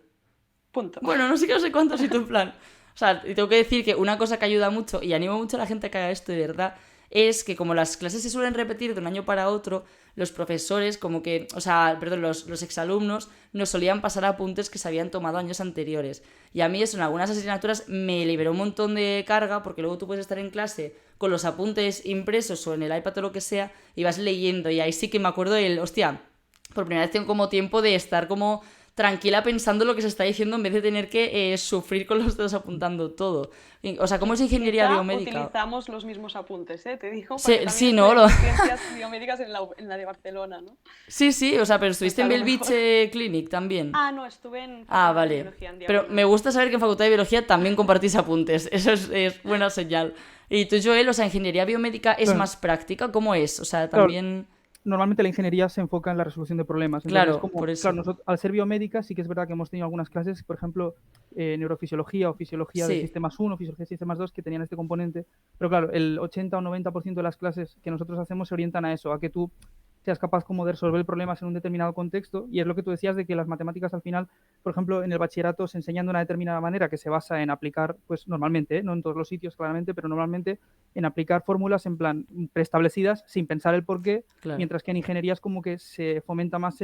punto. Bueno, no sé qué, no sé cuánto, y tú en plan. O sea, y tengo que decir que una cosa que ayuda mucho, y animo mucho a la gente a que haga esto de verdad, es que como las clases se suelen repetir de un año para otro, los profesores, como que, o sea, perdón, los exalumnos nos solían pasar apuntes que se habían tomado años anteriores. Y a mí eso en algunas asignaturas me liberó un montón de carga, porque luego tú puedes estar en clase con los apuntes impresos o en el iPad o lo que sea, y vas leyendo, y ahí sí que me acuerdo hostia, por primera vez tengo como tiempo de estar como tranquila pensando lo que se está diciendo en vez de tener que sufrir con los dedos apuntando todo. O sea, ¿cómo es ingeniería Quizá biomédica? utilizamos los mismos apuntes, ¿eh? Te digo, Sí, porque también sí, ¿no? estudié ciencias biomédicas en la de Barcelona, ¿no? Sí, sí, o sea, pero Pues estuviste a en lo mejor. Belviche Clinic también. Ah, no, estuve en Ah, Facultad de vale. Biología en Pero me Diagonal. gusta saber que en Facultad de Biología también compartís apuntes. Eso es buena señal. Y tú, Joel, o sea, ingeniería biomédica es Claro, más práctica. ¿Cómo es? O sea, claro, también... normalmente la ingeniería se enfoca en la resolución de problemas. Entonces, Claro, como, por claro, eso. nosotros, al ser biomédica, sí que es verdad que hemos tenido algunas clases, por ejemplo, neurofisiología o fisiología de Sí, sistemas 1, fisiología de sistemas 2, que tenían este componente. Pero claro, el 80 o 90% de las clases que nosotros hacemos se orientan a eso, a que tú seas capaz como de resolver problemas en un determinado contexto. Y es lo que tú decías de que las matemáticas al final, por ejemplo, en el bachillerato se enseñan de una determinada manera que se basa en aplicar, pues normalmente, no en todos los sitios claramente, pero normalmente en aplicar fórmulas en plan preestablecidas sin pensar el por qué, Claro. mientras que en ingeniería es como que se fomenta más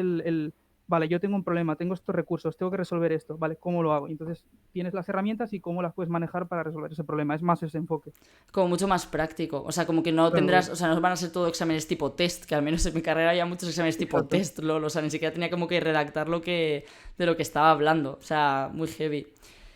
vale, yo tengo un problema, tengo estos recursos, tengo que resolver esto, vale, ¿cómo lo hago? Y entonces tienes las herramientas y cómo las puedes manejar para resolver ese problema. Es más ese enfoque. Como mucho más práctico. O sea, como que no Claro, tendrás, o sea, no van a ser todo exámenes tipo test, que al menos en mi carrera había muchos exámenes tipo exacto. test, lol. O sea, ni siquiera tenía como que redactar de lo que estaba hablando. O sea, muy heavy.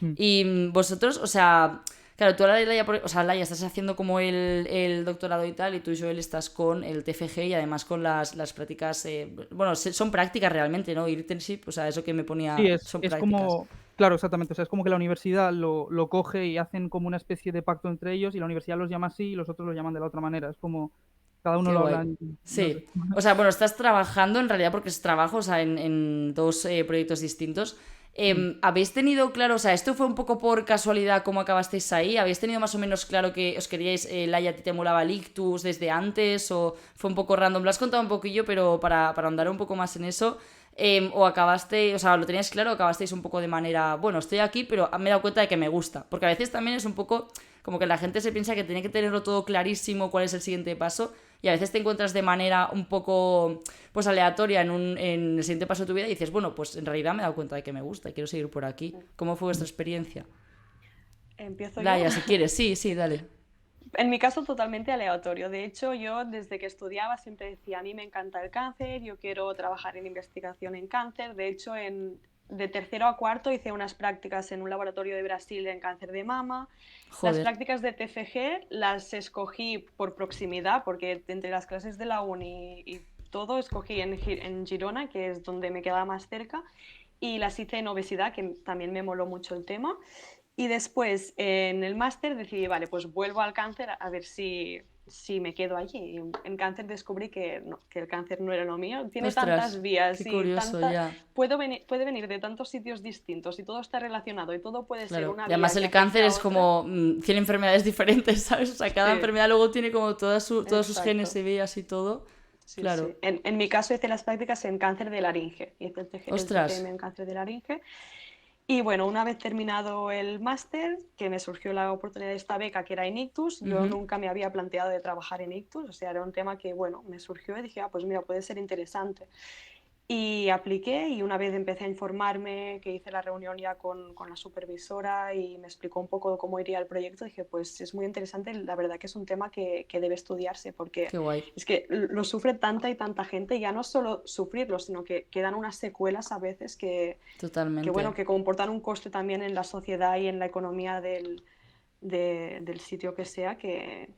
Mm. Y vosotros, o sea, claro, tú ahora, Laia, o sea, Laia, estás haciendo como el doctorado y tal, y tú, Joel, estás con el TFG y además con las prácticas, bueno, son prácticas realmente, ¿no? Internship, o sea, eso que me Sí, ponía, son es prácticas. como, claro, exactamente, o sea, es como que la universidad lo coge y hacen como una especie de pacto entre ellos y la universidad los llama así y los otros los llaman de la otra manera. Es como, cada uno Qué lo guay. habla, no sé. Sí. O sea, bueno, estás trabajando en realidad porque es trabajo, o sea, en dos proyectos distintos. Mm. ¿Habéis tenido claro, o sea, esto fue un poco por casualidad cómo acabasteis ahí? ¿Habéis tenido más o menos claro que os queríais, Laia, a ti te molaba el ictus desde antes o fue un poco random? Lo has contado un poquillo, pero para andar un poco más en eso, o acabasteis, o sea, lo teníais claro, o acabasteis un poco de manera, bueno, estoy aquí, pero me he dado cuenta de que me gusta, porque a veces también es un poco como que la gente se piensa que tiene que tenerlo todo clarísimo, cuál es el siguiente paso, y a veces te encuentras de manera un poco pues aleatoria en el siguiente paso de tu vida y dices, bueno, pues en realidad me he dado cuenta de que me gusta y quiero seguir por aquí. ¿Cómo fue vuestra experiencia? ¿Empiezo yo? Laia, si quieres, sí, sí, dale. En mi caso, totalmente aleatorio. De hecho, yo desde que estudiaba siempre decía, a mí me encanta el cáncer, yo quiero trabajar en investigación en cáncer. De hecho, de tercero a cuarto hice unas prácticas en un laboratorio de Brasil en cáncer de mama. Las Joder. prácticas de TFG las escogí por proximidad, porque entre las clases de la uni y todo escogí en Girona, que es donde me quedaba más cerca, y las hice en obesidad, que también me moló mucho el tema. Y después en el máster decidí, vale, pues vuelvo al cáncer a ver si me quedo allí. Y en cáncer descubrí que el cáncer no era lo mío. Tiene tantas Ostras, vías qué y curioso ya. puede venir de tantos sitios distintos y todo está relacionado y todo puede ser Claro. una Y además vía que el afecte cáncer a es otra. como 100 enfermedades diferentes, ¿sabes? O sea, cada Sí, enfermedad luego tiene como todos sus genes exacto. y vías y todo. Sí, Claro. sí. En mi caso hice las prácticas en cáncer de laringe. Hice el Ostras. TFM en cáncer de laringe. Y bueno, una vez terminado el máster, que me surgió la oportunidad de esta beca que era en Ictus, yo Ujú. nunca me había planteado de trabajar en Ictus, o sea, era un tema que, bueno, me surgió y dije, ah, pues mira, puede ser interesante. Y apliqué y una vez empecé a informarme, que hice la reunión ya con la supervisora y me explicó un poco cómo iría el proyecto, dije, pues es muy interesante, la verdad que es un tema que debe estudiarse porque Qué guay. es que lo sufre tanta y tanta gente, ya no solo sufrirlo, sino que quedan unas secuelas a veces Totalmente. bueno, que comportan un coste también en la sociedad y en la economía del sitio que sea, que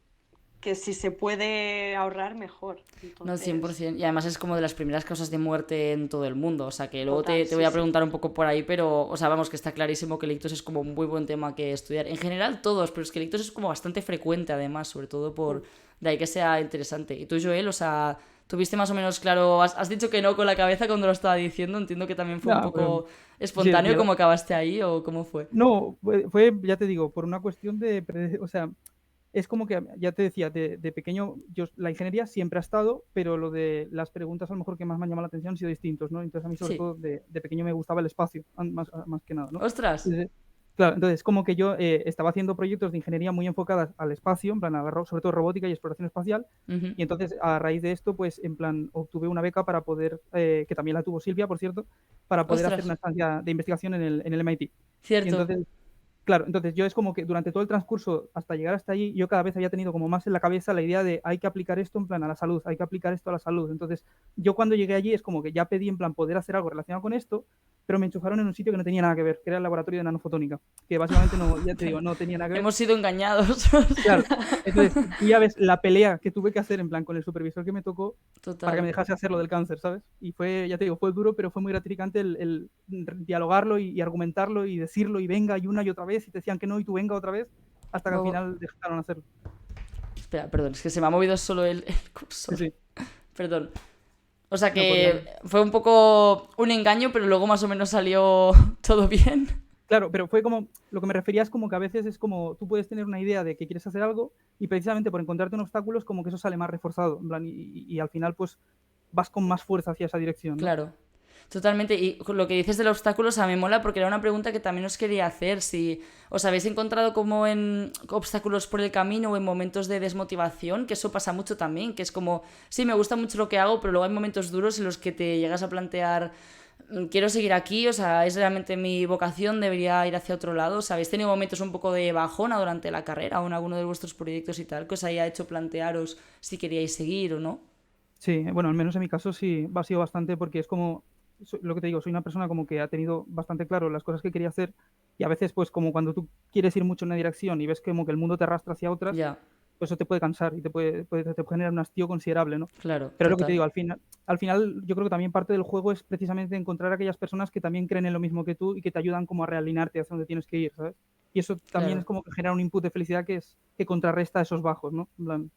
si se puede ahorrar, mejor. No, Entonces, 100%. Y además es como de las primeras causas de muerte en todo el mundo. O sea, que luego total, te voy sí, a sí. preguntar un poco por ahí, pero, o sea, vamos, que está clarísimo que el ictus es como un muy buen tema que estudiar. En general todos, pero es que el ictus es como bastante frecuente además, sobre todo por de ahí que sea interesante. Y tú, Joel, o sea, tuviste más o menos claro, has dicho que no con la cabeza cuando lo estaba diciendo, entiendo que también fue un No, pero poco sí, espontáneo cómo acabaste ahí o cómo fue. no, ya te digo, por una cuestión o sea, es como que, ya te decía, de pequeño, la ingeniería siempre ha estado, pero lo de las preguntas a lo mejor que más me han llamado la atención han sido distintos, ¿no? Entonces a mí sobre Sí. todo de pequeño me gustaba el espacio, más que nada, ¿no? Ostras. Entonces, claro, entonces como que yo estaba haciendo proyectos de ingeniería muy enfocadas al espacio, en plan, sobre todo robótica y exploración espacial, Ujú. y entonces a raíz de esto, pues en plan, obtuve una beca para poder, que también la tuvo Silvia, por cierto, para poder hacer Ostras. una estancia de investigación en el MIT. Y Cierto. entonces, claro, entonces yo es como que durante todo el transcurso hasta llegar hasta allí, yo cada vez había tenido como más en la cabeza la idea de hay que aplicar esto en plan a la salud, hay que aplicar esto a la salud. Entonces yo cuando llegué allí es como que ya pedí en plan poder hacer algo relacionado con esto, pero me enchufaron en un sitio que no tenía nada que ver, que era el laboratorio de nanofotónica, que básicamente no, ya te digo, no tenía nada que ver. Hemos sido engañados. Claro, entonces tú ya ves la pelea que tuve que hacer en plan con el supervisor que me tocó para que me Total. dejase hacer lo del cáncer, ¿sabes? Y fue, ya te digo, fue duro, pero fue muy gratificante el dialogarlo y argumentarlo y decirlo y venga y una y otra vez y te decían que no y tú venga otra vez hasta que al Bobo. final dejaron hacerlo. Espera, perdón, es que se me ha movido solo el Sí, cursor. sí, Perdón. O sea no, pues nada. que fue un poco un engaño, pero luego más o menos salió todo bien. Claro, pero fue como, lo que me refería es como que a veces es como tú puedes tener una idea de que quieres hacer algo y precisamente por encontrarte un obstáculo es como que eso sale más reforzado, en plan, y al final pues vas con más fuerza hacia esa dirección, ¿no? Claro, totalmente. Y con lo que dices del obstáculo, o sea, me mola porque era una pregunta que también os quería hacer. Si os habéis encontrado como en obstáculos por el camino o en momentos de desmotivación, que eso pasa mucho también, que es como, sí, me gusta mucho lo que hago, pero luego hay momentos duros en los que te llegas a plantear, quiero seguir aquí, o sea, es realmente mi vocación, debería ir hacia otro lado. O sea, ¿habéis tenido momentos un poco de bajona durante la carrera o en alguno de vuestros proyectos y tal, que os haya hecho plantearos si queríais seguir o no? Sí, bueno, al menos en mi caso sí ha sido bastante porque es como, lo que te digo, soy una persona como que ha tenido bastante claro las cosas que quería hacer y a veces pues como cuando tú quieres ir mucho en una dirección y ves como que el mundo te arrastra hacia otras, Ya, pues eso te puede cansar y te puede generar un hastío considerable, ¿no? claro, Pero es lo que te total. digo, al final yo creo que también parte del juego es precisamente encontrar aquellas personas que también creen en lo mismo que tú y que te ayudan como a realinearte hacia donde tienes que ir, ¿sabes? Y eso también es Claro. como que genera un input de felicidad que contrarresta esos bajos, ¿no? En plan,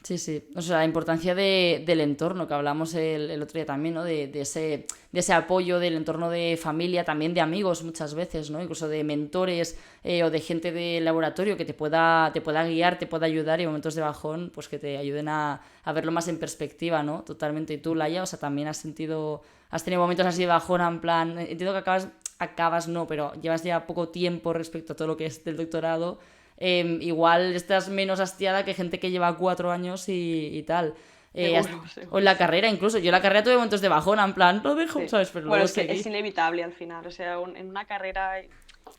Sí, sí. O sea, la importancia del entorno, que hablamos el otro día también, ¿no? De ese apoyo del entorno de familia, también de amigos muchas veces, ¿no? Incluso de mentores o de gente de laboratorio que te pueda guiar, te pueda ayudar y en momentos de bajón, pues que te ayuden a verlo más en perspectiva, ¿no? Totalmente. Y tú, Laia, o sea, también has tenido momentos así de bajón, en plan, entiendo que acabas no, pero llevas ya poco tiempo respecto a todo lo que es del doctorado. Igual estás menos hastiada que gente que lleva 4 años y tal. Seguro, O en seguro, la sí. carrera incluso. Yo en la carrera tuve momentos de bajona, en plan, lo dejo, Sí. ¿sabes? Pero Bueno, luego es que es seguí. inevitable al final, o sea, en una carrera y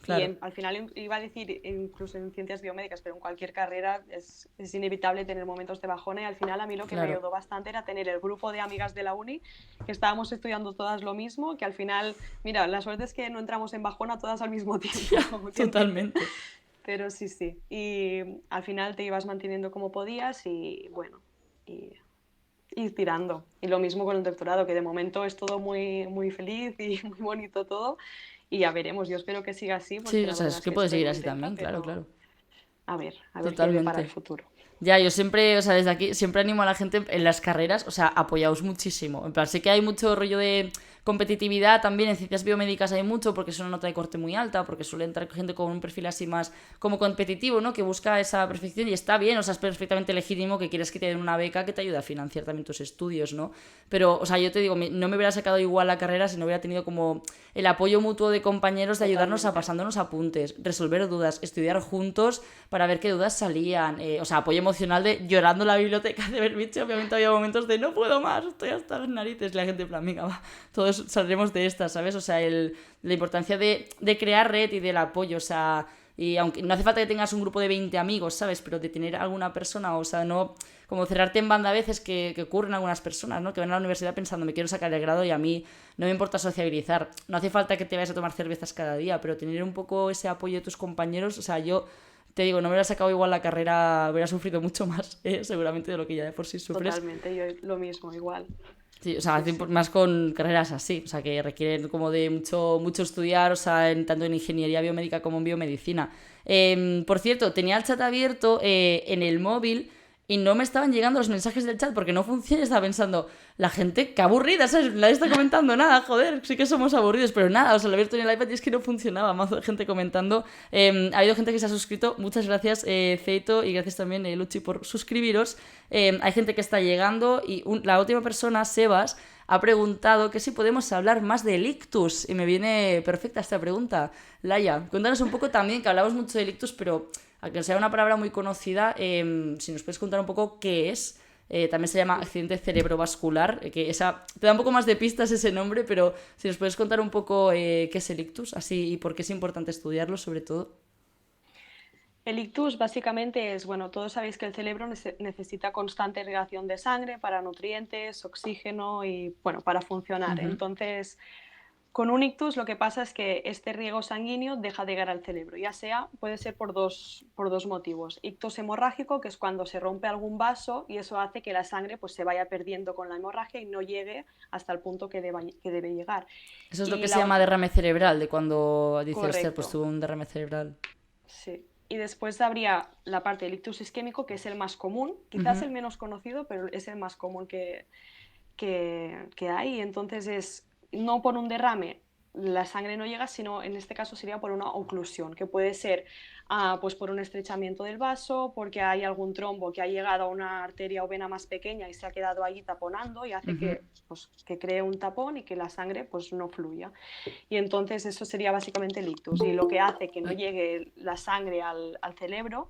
Claro, al final iba a decir incluso en ciencias biomédicas, pero en cualquier carrera es inevitable tener momentos de bajona y al final a mí lo que me claro. ayudó bastante era tener el grupo de amigas de la uni que estábamos estudiando todas lo mismo, que al final, mira, la suerte es que no entramos en bajona todas al mismo tiempo, obviamente, Totalmente. pero sí, sí, y al final te ibas manteniendo como podías y bueno, y ir tirando. Y lo mismo con el doctorado, que de momento es todo muy, muy feliz y muy bonito todo. Y ya veremos, yo espero que siga así, Sí, porque o la sea, verdad es es que que puede estoy seguir así contenta, también, claro, pero claro. a ver qué depara el Totalmente. futuro. Ya, yo siempre, o sea, desde aquí siempre animo a la gente en las carreras, o sea, apoyaos muchísimo. En plan, sé que hay mucho rollo de competitividad también en ciencias biomédicas hay mucho porque es una nota de corte muy alta, porque suele entrar gente con un perfil así más como competitivo, ¿no? Que busca esa perfección y está bien, o sea, es perfectamente legítimo que quieras que te den una beca que te ayude a financiar también tus estudios, ¿no? Pero, o sea, yo te digo, no me hubiera sacado igual la carrera si no hubiera tenido como el apoyo mutuo de compañeros de ayudarnos a Totalmente. pasándonos apuntes, resolver dudas, estudiar juntos para ver qué dudas salían, o sea, apoyo emocional de llorando en la biblioteca de Berbiche, obviamente había momentos de no puedo más, estoy hasta las narices, y la gente en plan, venga, va, todos saldremos de esta, ¿sabes? O sea, la importancia de crear red y del apoyo, o sea, y aunque no hace falta que tengas un grupo de 20 amigos, ¿sabes? Pero de tener alguna persona, o sea, no como cerrarte en banda a veces que ocurren algunas personas, ¿no? Que van a la universidad pensando, me quiero sacar el grado y a mí no me importa sociabilizar. No hace falta que te vayas a tomar cervezas cada día, pero tener un poco ese apoyo de tus compañeros, o sea, yo te digo, no me hubiera sacado igual la carrera, hubiera sufrido mucho más, seguramente, de lo que ya de por sí sufres. Totalmente, yo lo mismo, igual. Sí, o sea, Sí, sí. más con carreras así, o sea, que requieren como de mucho, mucho estudiar, o sea, tanto en ingeniería biomédica como en biomedicina. Por cierto, tenía el chat abierto en el móvil y no me estaban llegando los mensajes del chat porque no funciona y estaba pensando, la gente, qué aburrida, ¿sabes? Nadie está comentando nada, joder, sí que somos aburridos, pero nada, o sea, lo he abierto en el iPad y es que no funcionaba, mazo de gente comentando. Ha habido gente que se ha suscrito, muchas gracias, Zeito, y gracias también, Luchi, por suscribiros. Hay gente que está llegando y la última persona, Sebas, ha preguntado que si podemos hablar más del ictus. Y me viene perfecta esta pregunta. Laia, cuéntanos un poco también, que hablamos mucho del ictus, pero aunque sea una palabra muy conocida, si nos puedes contar un poco qué es. También se llama accidente cerebrovascular, que esa te da un poco más de pistas ese nombre, pero si nos puedes contar un poco qué es el ictus, así y por qué es importante estudiarlo, sobre todo. El ictus básicamente es, bueno, todos sabéis que el cerebro necesita constante irrigación de sangre para nutrientes, oxígeno y, bueno, para funcionar. Ujú. Entonces, con un ictus lo que pasa es que este riego sanguíneo deja de llegar al cerebro, ya sea, puede ser por dos motivos. Ictus hemorrágico, que es cuando se rompe algún vaso y eso hace que la sangre pues, se vaya perdiendo con la hemorragia y no llegue hasta el punto que debe llegar. Eso es lo que Y se la llama otra, derrame cerebral, de cuando dice, hostia, pues correcto, tuvo un derrame cerebral. sí. Y después habría la parte del ictus isquémico, que es el más común, quizás Ujú. el menos conocido, pero es el más común que hay. Entonces es no por un derrame la sangre no llega, sino en este caso sería por una oclusión, que puede ser pues por un estrechamiento del vaso, porque hay algún trombo que ha llegado a una arteria o vena más pequeña y se ha quedado ahí taponando y hace pues, que cree un tapón y que la sangre pues, no fluya. Y entonces eso sería básicamente el ictus. Y lo que hace que no llegue la sangre al cerebro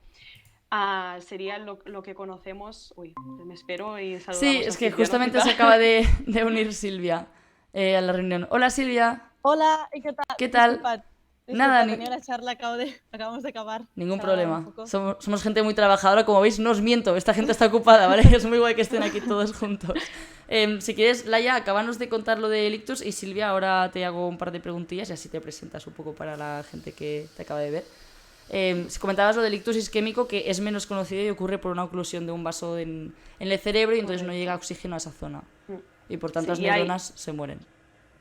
sería lo que conocemos... Uy, me espero y saludamos. Sí, es que justamente se acaba de unir Silvia a la reunión. Hola, Silvia. Hola, ¿y qué tal? ¿Qué tal? Nada, tenía una charla, acabamos de acabar. Ningún problema. Somos gente muy trabajadora, como veis, no os miento, esta gente está ocupada, ¿vale? Es muy guay que estén aquí todos juntos. Si quieres, Laia, acábanos de contar lo de ictus y Silvia, ahora te hago un par de preguntillas y así te presentas un poco para la gente que te acaba de ver. Comentabas lo del ictus isquémico, que es menos conocido y ocurre por una oclusión de un vaso en el cerebro y entonces no llega oxígeno a esa zona. Y por tanto las neuronas se mueren.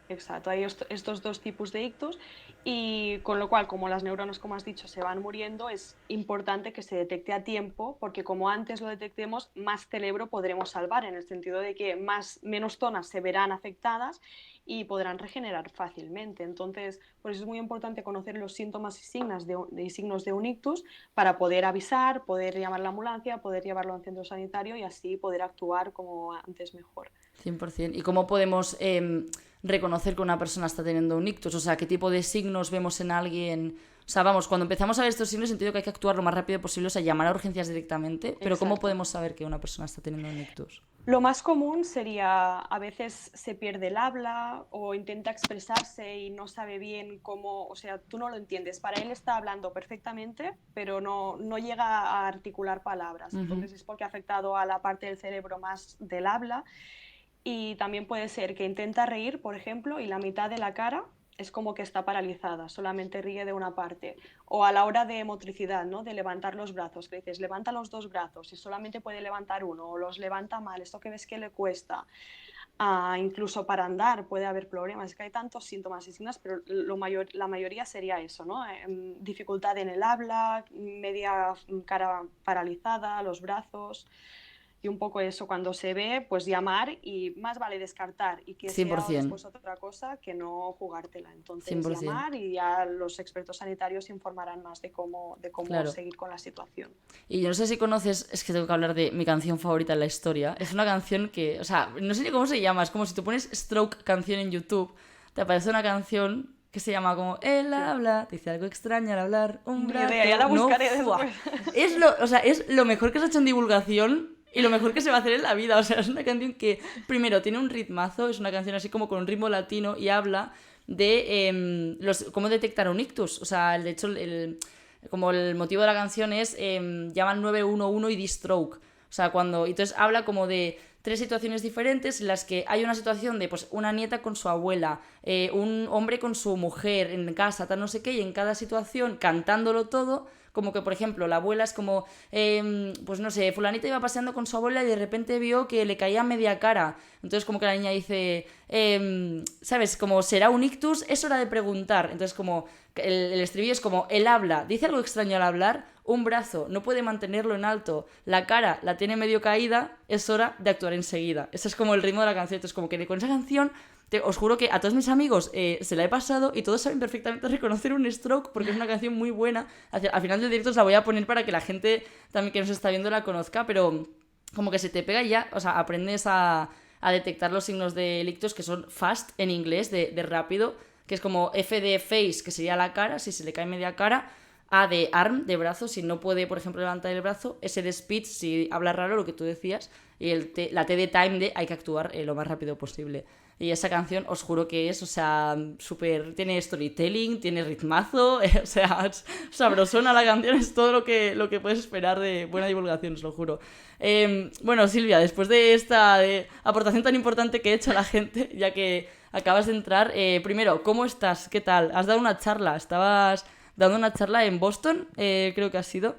Exacto, hay estos dos tipos de ictus y con lo cual, como las neuronas, como has dicho, se van muriendo, es importante que se detecte a tiempo porque como antes lo detectemos, más cerebro podremos salvar, en el sentido de que menos zonas se verán afectadas y podrán regenerar fácilmente. Entonces, por eso es muy importante conocer los síntomas y signos de un ictus para poder avisar, poder llamar a la ambulancia, poder llevarlo a un centro sanitario y así poder actuar como antes mejor. 100%. ¿Y cómo podemos reconocer que una persona está teniendo un ictus? O sea, ¿qué tipo de signos vemos en alguien? O sea, vamos, cuando empezamos a ver estos signos, entiendo que hay que actuar lo más rápido posible, o sea, llamar a urgencias directamente, pero ¿cómo podemos saber que una persona está teniendo un ictus? Lo más común sería, a veces se pierde el habla o intenta expresarse y no sabe bien cómo, o sea, tú no lo entiendes. Para él está hablando perfectamente, pero no llega a articular palabras. Entonces es porque ha afectado a la parte del cerebro más del habla. Y también puede ser que intenta reír, por ejemplo, y la mitad de la cara es como que está paralizada, solamente ríe de una parte. O a la hora de motricidad, ¿no? De levantar los brazos, que dices, levanta los dos brazos y solamente puede levantar uno, o los levanta mal, esto que ves que le cuesta. Incluso para andar puede haber problemas, es que hay tantos síntomas y signos, pero la mayoría sería eso, ¿no? Dificultad en el habla, media cara paralizada, los brazos... Y un poco eso, cuando se ve, pues llamar y más vale descartar y que 100%. sea después otra cosa que no jugártela. Entonces 100%. llamar y ya los expertos sanitarios informarán más de cómo claro. Seguir con la situación. Y yo no sé si conoces, es que tengo que hablar de mi canción favorita en la historia. Es una canción que, o sea, no sé ni cómo se llama, es como si tú pones Stroke canción en YouTube, te aparece una canción que se llama como Él habla, dice algo extraño al hablar, un brazo... Ya la buscaré después. Es lo mejor que se ha hecho en divulgación y lo mejor que se va a hacer en la vida. O sea, es una canción que, primero, tiene un ritmazo, es una canción así como con un ritmo latino y habla de cómo detectar un ictus. O sea, de hecho, como el motivo de la canción es llaman 911 y di stroke. O sea, entonces habla como de 3 situaciones diferentes en las que hay una situación de pues una nieta con su abuela, un hombre con su mujer en casa, tal no sé qué, y en cada situación cantándolo todo, como que por ejemplo la abuela es como, pues no sé, fulanita iba paseando con su abuela y de repente vio que le caía media cara, entonces como que la niña dice, ¿sabes? Como será un ictus, es hora de preguntar, entonces como el estribillo es como, él habla, dice algo extraño al hablar, un brazo no puede mantenerlo en alto, la cara la tiene medio caída, es hora de actuar enseguida. Ese es como el ritmo de la canción. Entonces como que con esa canción os juro que a todos mis amigos se la he pasado y todos saben perfectamente reconocer un stroke porque es una canción muy buena. Al final del directo os la voy a poner para que la gente también que nos está viendo la conozca, pero como que se te pega y ya, o sea, aprendes a detectar los signos de ictus que son fast en inglés, de rápido, que es como F de face, que sería la cara, si se le cae media cara, A de arm, de brazo, si no puede, por ejemplo, levantar el brazo, S de speech, si habla raro, lo que tú decías, y la T de time, de hay que actuar lo más rápido posible. Y esa canción, os juro que es, o sea, súper... Tiene storytelling, tiene ritmazo, o sea, es sabrosona la canción, es todo lo que puedes esperar de buena divulgación, os lo juro. Bueno, Silvia, después de esta aportación tan importante que he hecho a la gente, ya que acabas de entrar, primero, ¿cómo estás? ¿Qué tal? ¿Has dado una charla? ¿Estabas dando una charla en Boston? Creo que has sido.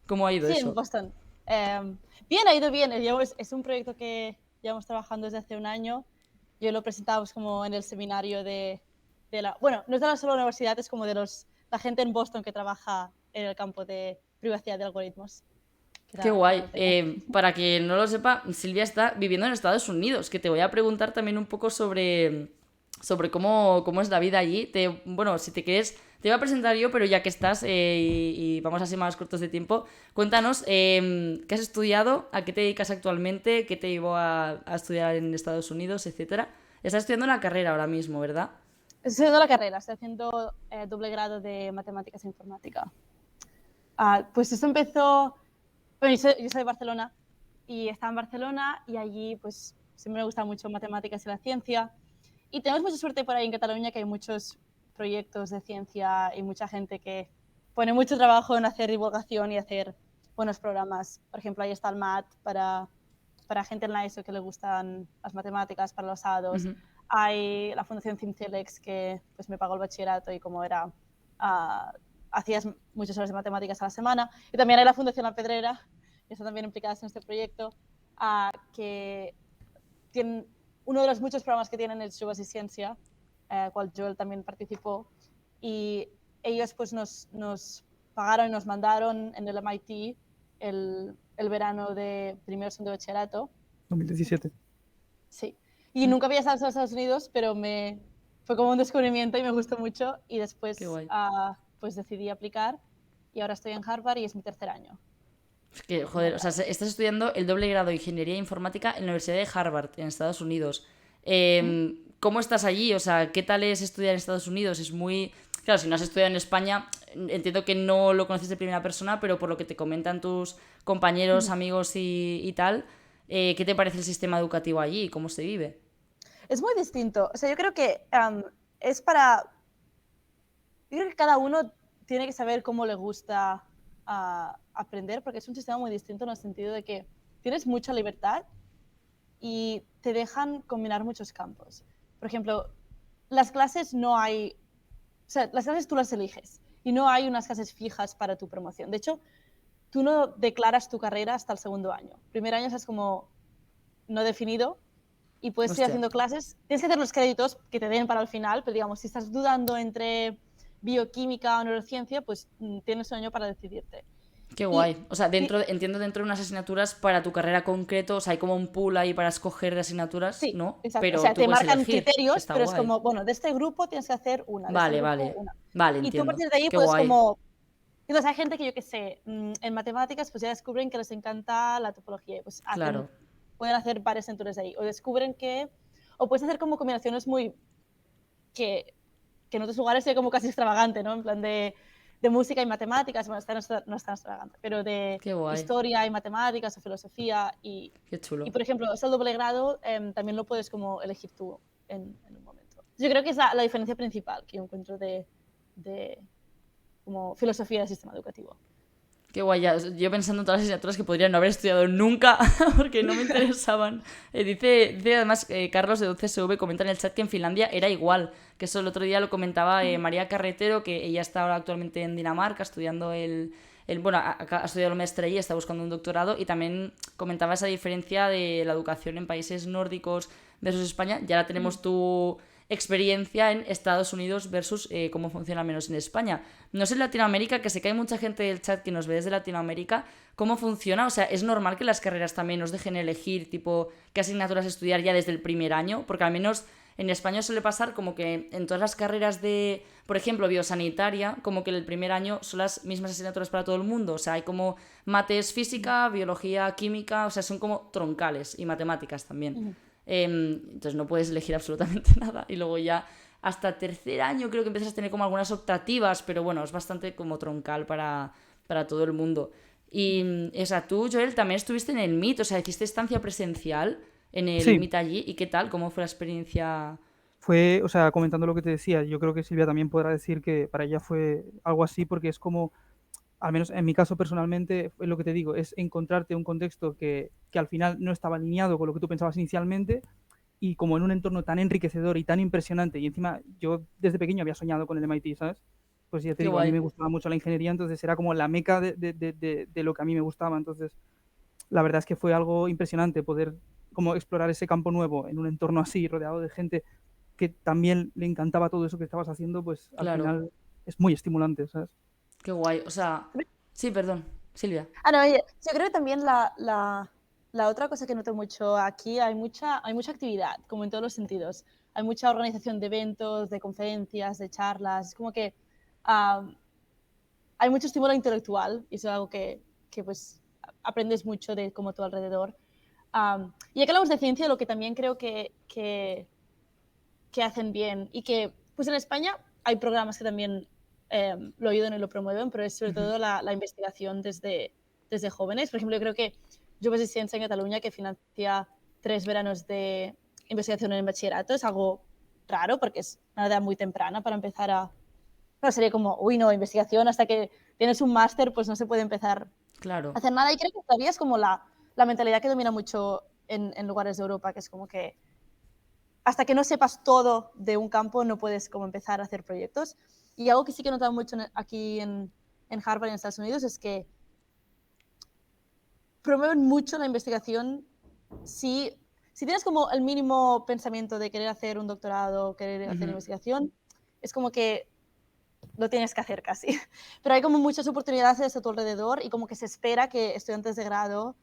¿Cómo ha ido eso? Sí, en Boston. Bien, ha ido bien. Es un proyecto que llevamos trabajando desde hace un año. Yo lo presentamos como en el seminario de la... Bueno, no es de la sola universidad, es como de la gente en Boston que trabaja en el campo de privacidad de algoritmos. Qué guay. Para quien no lo sepa, Silvia está viviendo en Estados Unidos, que te voy a preguntar también un poco sobre sobre cómo es la vida allí. Bueno, si te quieres, te iba a presentar yo, pero ya que estás y vamos así más cortos de tiempo, cuéntanos qué has estudiado, a qué te dedicas actualmente, qué te llevó a estudiar en Estados Unidos, etcétera. Estás estudiando la carrera ahora mismo, ¿verdad? Estoy haciendo la carrera, estoy haciendo doble grado de matemáticas e informática. Pues esto empezó, bueno, yo soy de Barcelona y estaba en Barcelona y allí pues siempre me gusta mucho matemáticas y la ciencia. Y tenemos mucha suerte por ahí en Cataluña que hay muchos proyectos de ciencia y mucha gente que pone mucho trabajo en hacer divulgación y hacer buenos programas. Por ejemplo, ahí está el MAT para gente en la ESO que le gustan las matemáticas, para los ADOS. Ujú. Hay la Fundación Cimtelex que pues, me pagó el bachillerato y como era, hacías muchas horas de matemáticas a la semana. Y también hay la Fundación La Pedrera, que está también implicada en este proyecto, que tienen uno de los muchos programas que tienen es Joves y Ciencia, cual Joel también participó, y ellos pues nos pagaron y nos mandaron en el MIT el verano de primer segundo de bachillerato. 2017. Sí. Y nunca había estado en Estados Unidos, pero fue como un descubrimiento y me gustó mucho. Y después Qué guay. pues decidí aplicar y ahora estoy en Harvard y es mi tercer año. Es que, joder, o sea, estás estudiando el doble grado de Ingeniería Informática en la Universidad de Harvard, en Estados Unidos. ¿Cómo estás allí? O sea, ¿qué tal es estudiar en Estados Unidos? Es muy... Claro, si no has estudiado en España, entiendo que no lo conoces de primera persona, pero por lo que te comentan tus compañeros, amigos y tal, ¿qué te parece el sistema educativo allí? ¿Cómo se vive? Es muy distinto. O sea, yo creo que es para... Yo creo que cada uno tiene que saber cómo le gusta aprender, porque es un sistema muy distinto en el sentido de que tienes mucha libertad y te dejan combinar muchos campos. Por ejemplo, las clases no hay... O sea, las clases tú las eliges y no hay unas clases fijas para tu promoción. De hecho, tú no declaras tu carrera hasta el segundo año. Primer año es como no definido y puedes ir Hostia. haciendo clases. Tienes que hacer los créditos que te den para el final, pero digamos, si estás dudando entre bioquímica o neurociencia, pues tienes un año para decidirte. Qué guay. O sea, entiendo dentro de unas asignaturas para tu carrera concreto, o sea, hay como un pool ahí para escoger de asignaturas, Sí, ¿no? exacto. Pero O sea, tú te puedes marcan elegir. criterios, Está pero guay. es como, bueno, de este grupo tienes que hacer una, de Vale, este grupo vale. una. Vale, Y tú a entiendo. partir de ahí Qué puedes guay. como... Entonces hay gente que yo qué sé, en matemáticas pues ya descubren que les encanta la topología y pues Claro. pueden hacer varias centurias ahí. O descubren que... O puedes hacer como combinaciones muy... que en otros lugares sería como casi extravagante, ¿no? En plan de música y matemáticas, bueno, esta no es tan extravagante, pero de Qué guay. historia y matemáticas o filosofía y Qué por ejemplo, el doble grado también lo puedes como elegir tú en un momento. Yo creo que es la diferencia principal que yo encuentro de como filosofía del sistema educativo. Qué guay. Yo pensando en todas las asignaturas que podría no haber estudiado nunca porque no me interesaban. Dice además Carlos de 12SV comenta en el chat que en Finlandia era igual. Que eso el otro día lo comentaba María Carretero, que ella está ahora actualmente en Dinamarca estudiando bueno, ha estudiado el máster allí, está buscando un doctorado y también comentaba esa diferencia de la educación en países nórdicos versus España. Ya la tenemos tu experiencia en Estados Unidos versus cómo funciona menos en España. No sé en Latinoamérica, que sé que hay mucha gente del chat que nos ve desde Latinoamérica, ¿cómo funciona? O sea, ¿es normal que las carreras también nos dejen elegir tipo qué asignaturas estudiar ya desde el primer año? Porque al menos en España suele pasar como que en todas las carreras de, por ejemplo, biosanitaria, como que el primer año son las mismas asignaturas para todo el mundo. O sea, hay como mates, física, biología, química, o sea, son como troncales y matemáticas también. Entonces no puedes elegir absolutamente nada. Y luego ya hasta tercer año creo que empiezas a tener como algunas optativas, pero bueno, es bastante como troncal para todo el mundo. Y, o sea, tú, Joel, también estuviste en el MIT, o sea, hiciste estancia presencial en el Sí. MIT allí. ¿Y qué tal? ¿Cómo fue la experiencia? Fue, o sea, comentando lo que te decía, yo creo que Silvia también podrá decir que para ella fue algo así, porque es como, al menos en mi caso personalmente, es lo que te digo, es encontrarte un contexto que al final no estaba alineado con lo que tú pensabas inicialmente y como en un entorno tan enriquecedor y tan impresionante, y encima yo desde pequeño había soñado con el MIT, ¿sabes? Pues ya te Qué digo, a mí guay. me gustaba mucho la ingeniería, entonces era como la meca de lo que a mí me gustaba, entonces la verdad es que fue algo impresionante poder como explorar ese campo nuevo en un entorno así, rodeado de gente que también le encantaba todo eso que estabas haciendo, pues al Claro. final es muy estimulante, ¿sabes? Qué guay. O sea, sí, perdón, Silvia. No, oye, yo creo que también la otra cosa que noto mucho aquí, hay mucha actividad, como en todos los sentidos. hay mucha organización de eventos, de conferencias, de charlas, es como que hay mucho estímulo intelectual y eso es algo que pues aprendes mucho de como tu alrededor. Y ya que hablamos de ciencia, lo que también creo que hacen bien y que pues en España hay programas que también lo ayudan y lo promueven, pero es sobre todo la investigación desde jóvenes. Por ejemplo, yo creo que Joves i Ciència en Cataluña, que financia 3 veranos de investigación en el bachillerato, es algo raro porque es una edad muy temprana para empezar a... Claro, sería como, uy, no, investigación, hasta que tienes un máster, pues no se puede empezar Claro. a hacer nada. Y creo que todavía es como la mentalidad que domina mucho en lugares de Europa, que es como que hasta que no sepas todo de un campo no puedes como empezar a hacer proyectos. Y algo que sí que he notado mucho aquí en Harvard y en Estados Unidos es que promueven mucho la investigación si tienes como el mínimo pensamiento de querer hacer un doctorado, querer hacer investigación, es como que lo tienes que hacer casi. Pero hay como muchas oportunidades a tu alrededor y como que se espera que estudiantes de grado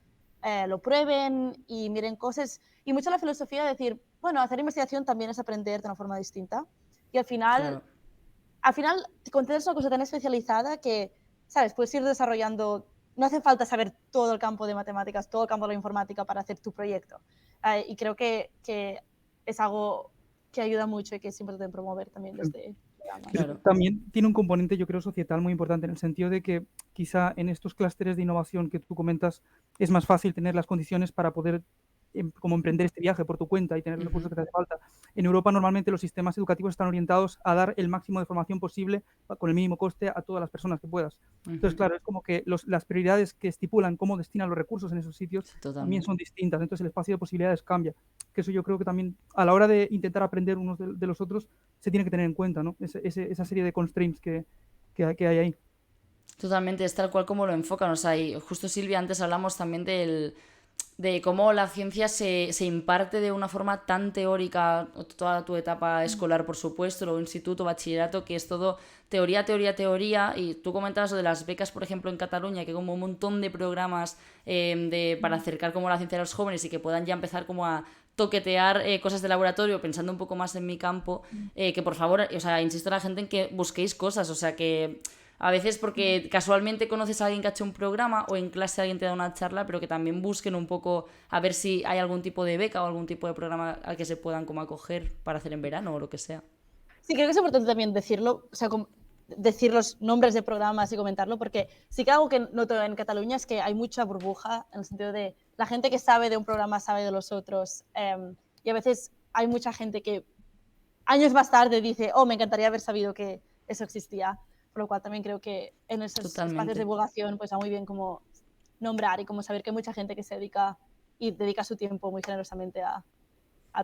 lo prueben y miren cosas. Y mucho la filosofía de decir, bueno, hacer investigación también es aprender de una forma distinta. Y al final te concentras en una cosa tan especializada que, ¿sabes? Puedes ir desarrollando... No hace falta saber todo el campo de matemáticas, todo el campo de la informática para hacer tu proyecto. Y creo que es algo que ayuda mucho y que es importante promover también desde... Pero también tiene un componente, yo creo, societal muy importante, en el sentido de que quizá en estos clústeres de innovación que tú comentas es más fácil tener las condiciones para poder como emprender este viaje por tu cuenta y tener los recursos que te hace falta. En Europa normalmente los sistemas educativos están orientados a dar el máximo de formación posible con el mínimo coste a todas las personas que puedas. Entonces, claro, es como que las prioridades que estipulan cómo destinan los recursos en esos sitios también son distintas. Entonces el espacio de posibilidades cambia. Que eso yo creo que también a la hora de intentar aprender unos de los otros se tiene que tener en cuenta, ¿no? Esa serie de constraints que hay ahí. Totalmente, es tal cual como lo enfocan. O sea, y justo Silvia, antes hablamos también de cómo la ciencia se imparte de una forma tan teórica, toda tu etapa escolar, por supuesto, luego instituto, bachillerato, que es todo teoría, teoría, teoría. Y tú comentabas lo de las becas, por ejemplo, en Cataluña, que hay como un montón de programas para acercar como la ciencia a los jóvenes y que puedan ya empezar como a toquetear cosas de laboratorio, pensando un poco más en mi campo, que por favor, o sea, insisto a la gente en que busquéis cosas, o sea, que a veces porque casualmente conoces a alguien que ha hecho un programa o en clase alguien te da una charla, pero que también busquen un poco a ver si hay algún tipo de beca o algún tipo de programa al que se puedan como acoger para hacer en verano o lo que sea. Sí, creo que es importante también decirlo, o sea, decir los nombres de programas y comentarlo, porque sí que algo que noto en Cataluña es que hay mucha burbuja, en el sentido de la gente que sabe de un programa sabe de los otros, y a veces hay mucha gente que años más tarde dice, oh, me encantaría haber sabido que eso existía, por lo cual también creo que en esos espacios de divulgación pues va muy bien como nombrar y como saber que hay mucha gente que se dedica y dedica su tiempo muy generosamente a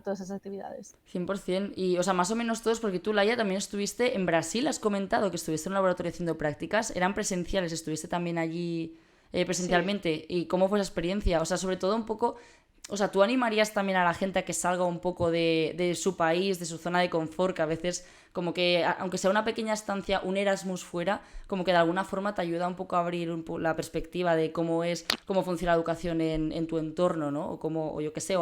todas esas actividades. 100%. Y, o sea, más o menos todos, porque tú, Laia, también estuviste en Brasil, has comentado que estuviste en un laboratorio haciendo prácticas, eran presenciales, estuviste también allí presencialmente. Sí. ¿Y cómo fue esa experiencia? O sea, sobre todo un poco... O sea, ¿tú animarías también a la gente a que salga un poco de su país, de su zona de confort, que a veces, como que, aunque sea una pequeña estancia, un Erasmus fuera, como que de alguna forma te ayuda un poco a abrir la perspectiva de cómo funciona la educación en tu entorno, ¿no? O yo qué sé,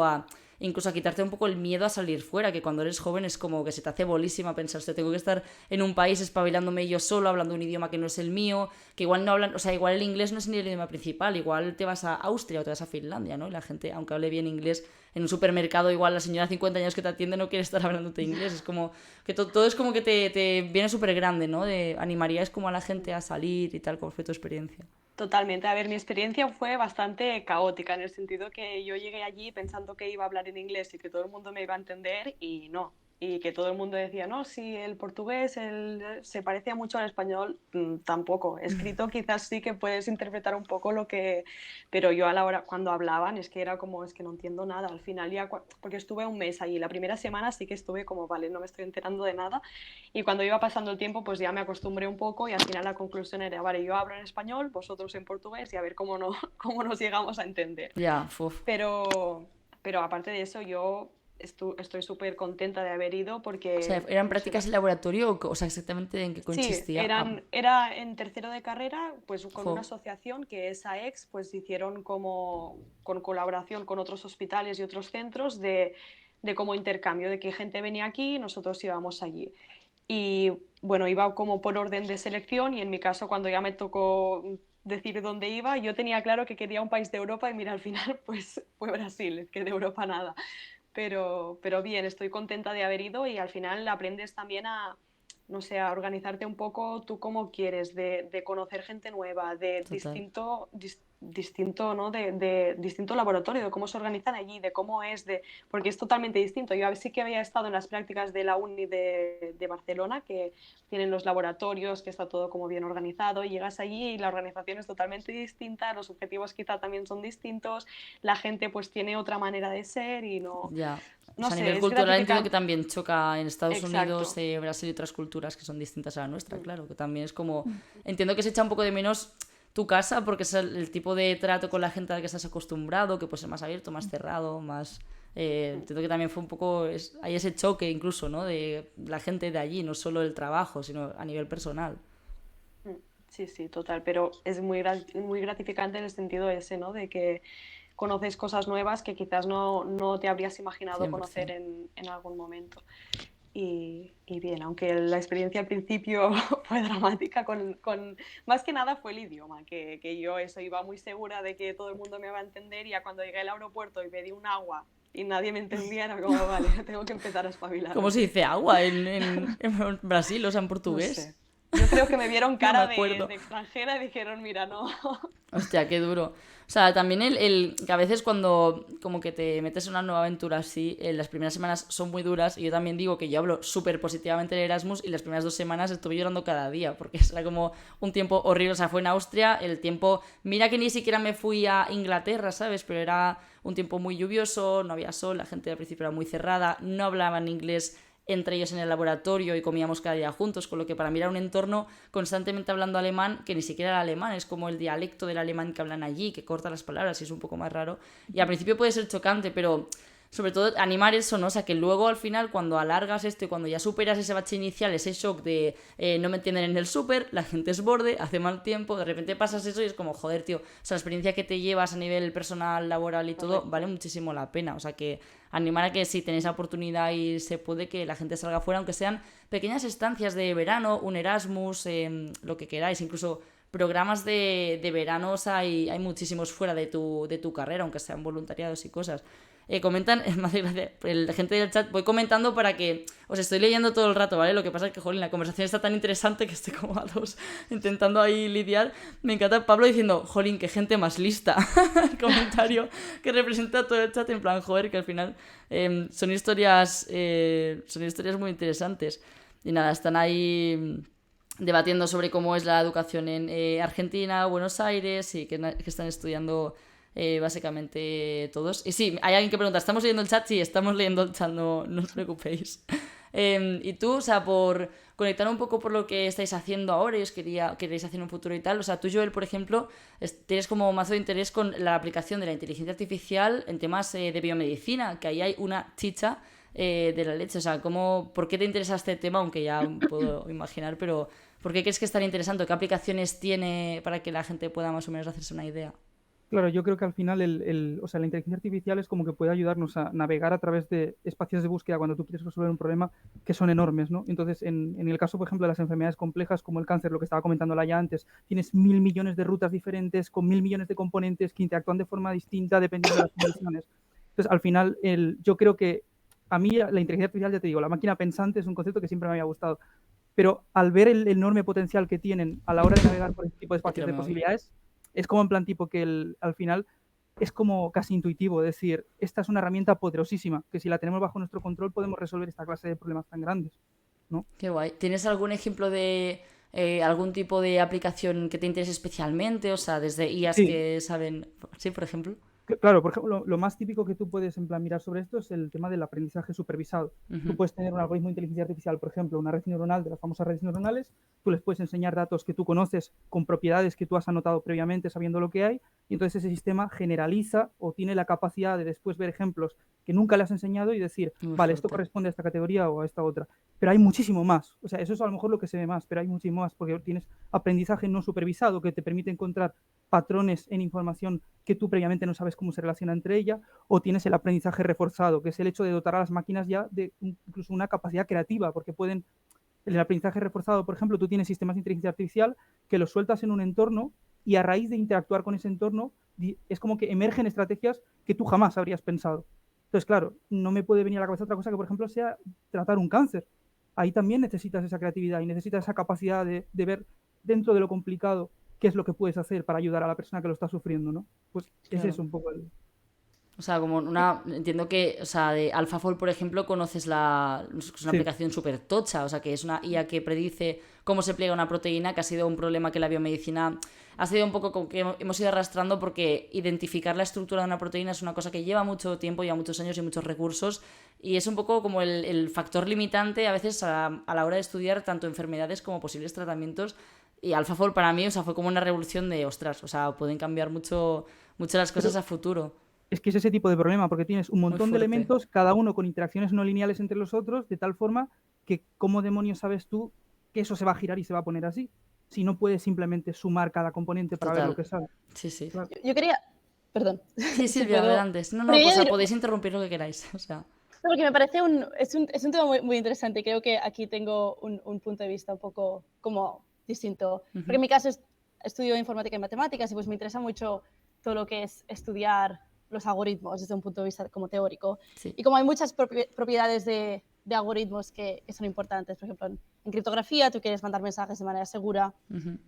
incluso a quitarte un poco el miedo a salir fuera, que cuando eres joven es como que se te hace bolísima pensar, tengo que estar en un país espabilándome yo solo, hablando un idioma que no es el mío, que igual no hablan, o sea, igual el inglés no es ni el idioma principal, igual te vas a Austria o te vas a Finlandia, ¿no? Y la gente, aunque hable bien inglés, en un supermercado igual la señora de 50 años que te atiende no quiere estar hablándote inglés, es como que todo es como que te viene súper grande, ¿no? Animarías como a la gente a salir y tal. ¿Cómo fue tu experiencia? Totalmente. A ver, mi experiencia fue bastante caótica en el sentido que yo llegué allí pensando que iba a hablar en inglés y que todo el mundo me iba a entender y no. Y que todo el mundo decía, no, si el portugués se parecía mucho al español, tampoco. Escrito quizás sí que puedes interpretar un poco lo que... Pero yo a la hora, cuando hablaban, es que era como, es que no entiendo nada. Al final ya, porque estuve un mes allí, la primera semana sí que estuve como, vale, no me estoy enterando de nada. Y cuando iba pasando el tiempo, pues ya me acostumbré un poco y al final la conclusión era, vale, yo hablo en español, vosotros en portugués y a ver cómo nos llegamos a entender. Ya, Pero aparte de eso, yo... Estoy súper contenta de haber ido porque... O sea, ¿eran prácticas en laboratorio o sea, exactamente en qué consistía? Sí, era en tercero de carrera, pues con una asociación que es AEX, pues hicieron como con colaboración con otros hospitales y otros centros de de como intercambio, de que gente venía aquí y nosotros íbamos allí. Y bueno, iba como por orden de selección y en mi caso cuando ya me tocó decir dónde iba, yo tenía claro que quería un país de Europa y mira, al final pues fue Brasil, es que de Europa nada. Pero bien, estoy contenta de haber ido y al final aprendes también a, no sé, a organizarte un poco tú como quieres, de conocer gente nueva, de Total. distinto, ¿no? De distinto laboratorio, de cómo se organizan allí, de cómo es, porque es totalmente distinto. Yo sí que había estado en las prácticas de la Uni de Barcelona, que tienen los laboratorios, que está todo como bien organizado, y llegas allí y la organización es totalmente distinta, los objetivos quizá también son distintos, la gente pues tiene otra manera de ser y no, Ya. O no sea, a sé, nivel es cultural entiendo que gratificante. también choca en Estados Unidos, Exacto. Brasil y otras culturas que son distintas a la nuestra, Mm. claro, que también es como... Entiendo que se echa un poco de menos tu casa porque es el tipo de trato con la gente al que estás acostumbrado, que puede ser más abierto, más cerrado, más... entiendo que también fue un poco... hay ese choque incluso, ¿no? De la gente de allí, no solo el trabajo, sino a nivel personal. Mm. Sí, sí, total, pero es muy gratificante en el sentido ese, ¿no? De que conoces cosas nuevas que quizás no te habrías imaginado conocer 100%. en algún momento. Y bien, aunque la experiencia al principio fue dramática, más que nada fue el idioma, que yo eso iba muy segura de que todo el mundo me iba a entender y ya cuando llegué al aeropuerto y pedí un agua y nadie me entendía, era como, vale, tengo que empezar a ¿Cómo se espabilarme. dice agua en Brasil, o sea, en No portugués? sé. Yo creo que me vieron No me cara acuerdo. de extranjera y dijeron, mira, no. Hostia, qué duro. O sea, también que a veces cuando como que te metes en una nueva aventura así, las primeras semanas son muy duras y yo también digo que yo hablo súper positivamente de Erasmus y las primeras 2 semanas estuve llorando cada día porque era como un tiempo horrible. O sea, fue en Austria, el tiempo... Mira que ni siquiera me fui a Inglaterra, ¿sabes? Pero era un tiempo muy lluvioso, no había sol, la gente al principio era muy cerrada, no hablaban inglés entre ellos en el laboratorio y comíamos cada día juntos, con lo que para mí era un entorno constantemente hablando alemán, que ni siquiera era alemán, es como el dialecto del alemán que hablan allí, que corta las palabras y es un poco más raro. Y al principio puede ser chocante, pero sobre todo animar eso, ¿no? O sea, que luego al final cuando alargas esto y cuando ya superas ese bache inicial, ese shock de no me entienden en el súper, la gente es borde, hace mal tiempo, de repente pasas eso y es como, joder, tío, o sea, la experiencia que te llevas a nivel personal, laboral y todo, vale Correcto. muchísimo la pena. O sea, que animar a que si tenéis la oportunidad y se puede que la gente salga fuera, aunque sean pequeñas estancias de verano, un Erasmus, lo que queráis, incluso programas de veranos hay muchísimos fuera de tu carrera, aunque sean voluntariados y cosas. Comentan, me hace gracia, la gente del chat, voy comentando para que os estoy leyendo todo el rato, ¿vale? Lo que pasa es que, jolín, la conversación está tan interesante que estoy como a dos intentando ahí lidiar. Me encanta Pablo diciendo, jolín, qué gente más lista. El comentario que representa todo el chat en plan, joder, que al final son historias muy interesantes. Y nada, están ahí debatiendo sobre cómo es la educación en Argentina, Buenos Aires y que están estudiando básicamente todos. Y sí, hay alguien que pregunta, ¿estamos leyendo el chat? Sí, estamos leyendo el chat, no os preocupéis. Y tú, o sea, por conectar un poco por lo que estáis haciendo ahora y queréis hacer en un futuro y tal, o sea, tú, Joel, por ejemplo, tienes como mazo de interés con la aplicación de la inteligencia artificial en temas de biomedicina, que ahí hay una chicha de la leche. O sea, ¿por qué te interesa este tema? Aunque ya puedo imaginar, pero ¿por qué crees que es tan interesante? ¿Qué aplicaciones tiene para que la gente pueda más o menos hacerse una idea? Claro, yo creo que al final o sea, la inteligencia artificial es como que puede ayudarnos a navegar a través de espacios de búsqueda cuando tú quieres resolver un problema que son enormes, ¿no? Entonces, en el caso, por ejemplo, de las enfermedades complejas como el cáncer, lo que estaba comentando ya antes, tienes 1.000 millones de rutas diferentes con 1.000 millones de componentes que interactúan de forma distinta dependiendo de las condiciones. Entonces, al final, yo creo que a mí la inteligencia artificial, ya te digo, la máquina pensante es un concepto que siempre me había gustado, pero al ver el enorme potencial que tienen a la hora de navegar por este tipo de Yo espacios tiro de me voy. posibilidades, es como en plan tipo que al final es como casi intuitivo, decir, esta es una herramienta poderosísima, que si la tenemos bajo nuestro control podemos resolver esta clase de problemas tan grandes, ¿no? Qué guay. ¿Tienes algún ejemplo de algún tipo de aplicación que te interese especialmente? O sea, desde IAs Sí, que saben... Sí, por ejemplo. claro, por ejemplo, lo más típico que tú puedes en plan mirar sobre esto es el tema del aprendizaje supervisado. Tú Ujú. puedes tener un algoritmo de inteligencia artificial, por ejemplo, una red neuronal de las famosas redes neuronales, tú les puedes enseñar datos que tú conoces con propiedades que tú has anotado previamente sabiendo lo que hay, y entonces ese sistema generaliza o tiene la capacidad de después ver ejemplos que nunca le has enseñado y decir, Muy vale, esto fuerte. corresponde a esta categoría o a esta otra. Pero hay muchísimo más. O sea, eso es a lo mejor lo que se ve más, pero hay muchísimo más porque tienes aprendizaje no supervisado que te permite encontrar patrones en información que tú previamente no sabes cómo se relaciona entre ella, o tienes el aprendizaje reforzado, que es el hecho de dotar a las máquinas ya de incluso una capacidad creativa, porque pueden, el aprendizaje reforzado, por ejemplo, tú tienes sistemas de inteligencia artificial que los sueltas en un entorno y a raíz de interactuar con ese entorno es como que emergen estrategias que tú jamás habrías pensado. Entonces, claro, no me puede venir a la cabeza otra cosa que, por ejemplo, sea tratar un cáncer. Ahí también necesitas esa creatividad y necesitas esa capacidad de ver dentro de lo complicado qué es lo que puedes hacer para ayudar a la persona que lo está sufriendo, ¿no? Pues es Claro. eso un poco el... O sea, como entiendo que, o sea, de AlphaFold, por ejemplo, conoces es una Sí, aplicación súper tocha, o sea, que es una IA que predice cómo se pliega una proteína, que ha sido un problema que la biomedicina ha sido un poco como que hemos ido arrastrando, porque identificar la estructura de una proteína es una cosa que lleva mucho tiempo, lleva muchos años y muchos recursos, y es un poco como el factor limitante a veces a la hora de estudiar tanto enfermedades como posibles tratamientos. Y AlphaFold para mí, o sea, fue como una revolución de, ostras, o sea, pueden cambiar mucho las pero cosas a futuro. es que es ese tipo de problema, porque tienes un Muy montón de fuerte. elementos, cada uno con interacciones no lineales entre los otros, de tal forma que cómo demonios sabes tú que eso se va a girar y se va a poner así, si no puedes simplemente sumar cada componente para ver lo Total. que sale. Sí, sí. Claro. Yo quería, perdón, Sí, si Silvia, puedo. adelante. No, Pero no, pues, yo o sea, diría- podéis interrumpir lo que queráis. O sea, No, porque me parece es un tema muy, muy interesante y creo que aquí tengo un punto de vista un poco como distinto. Porque en mi caso estudio informática y matemáticas y pues me interesa mucho todo lo que es estudiar los algoritmos desde un punto de vista como teórico. sí. Y como hay muchas propiedades de algoritmos que son importantes, por ejemplo, en criptografía tú quieres mandar mensajes de manera segura,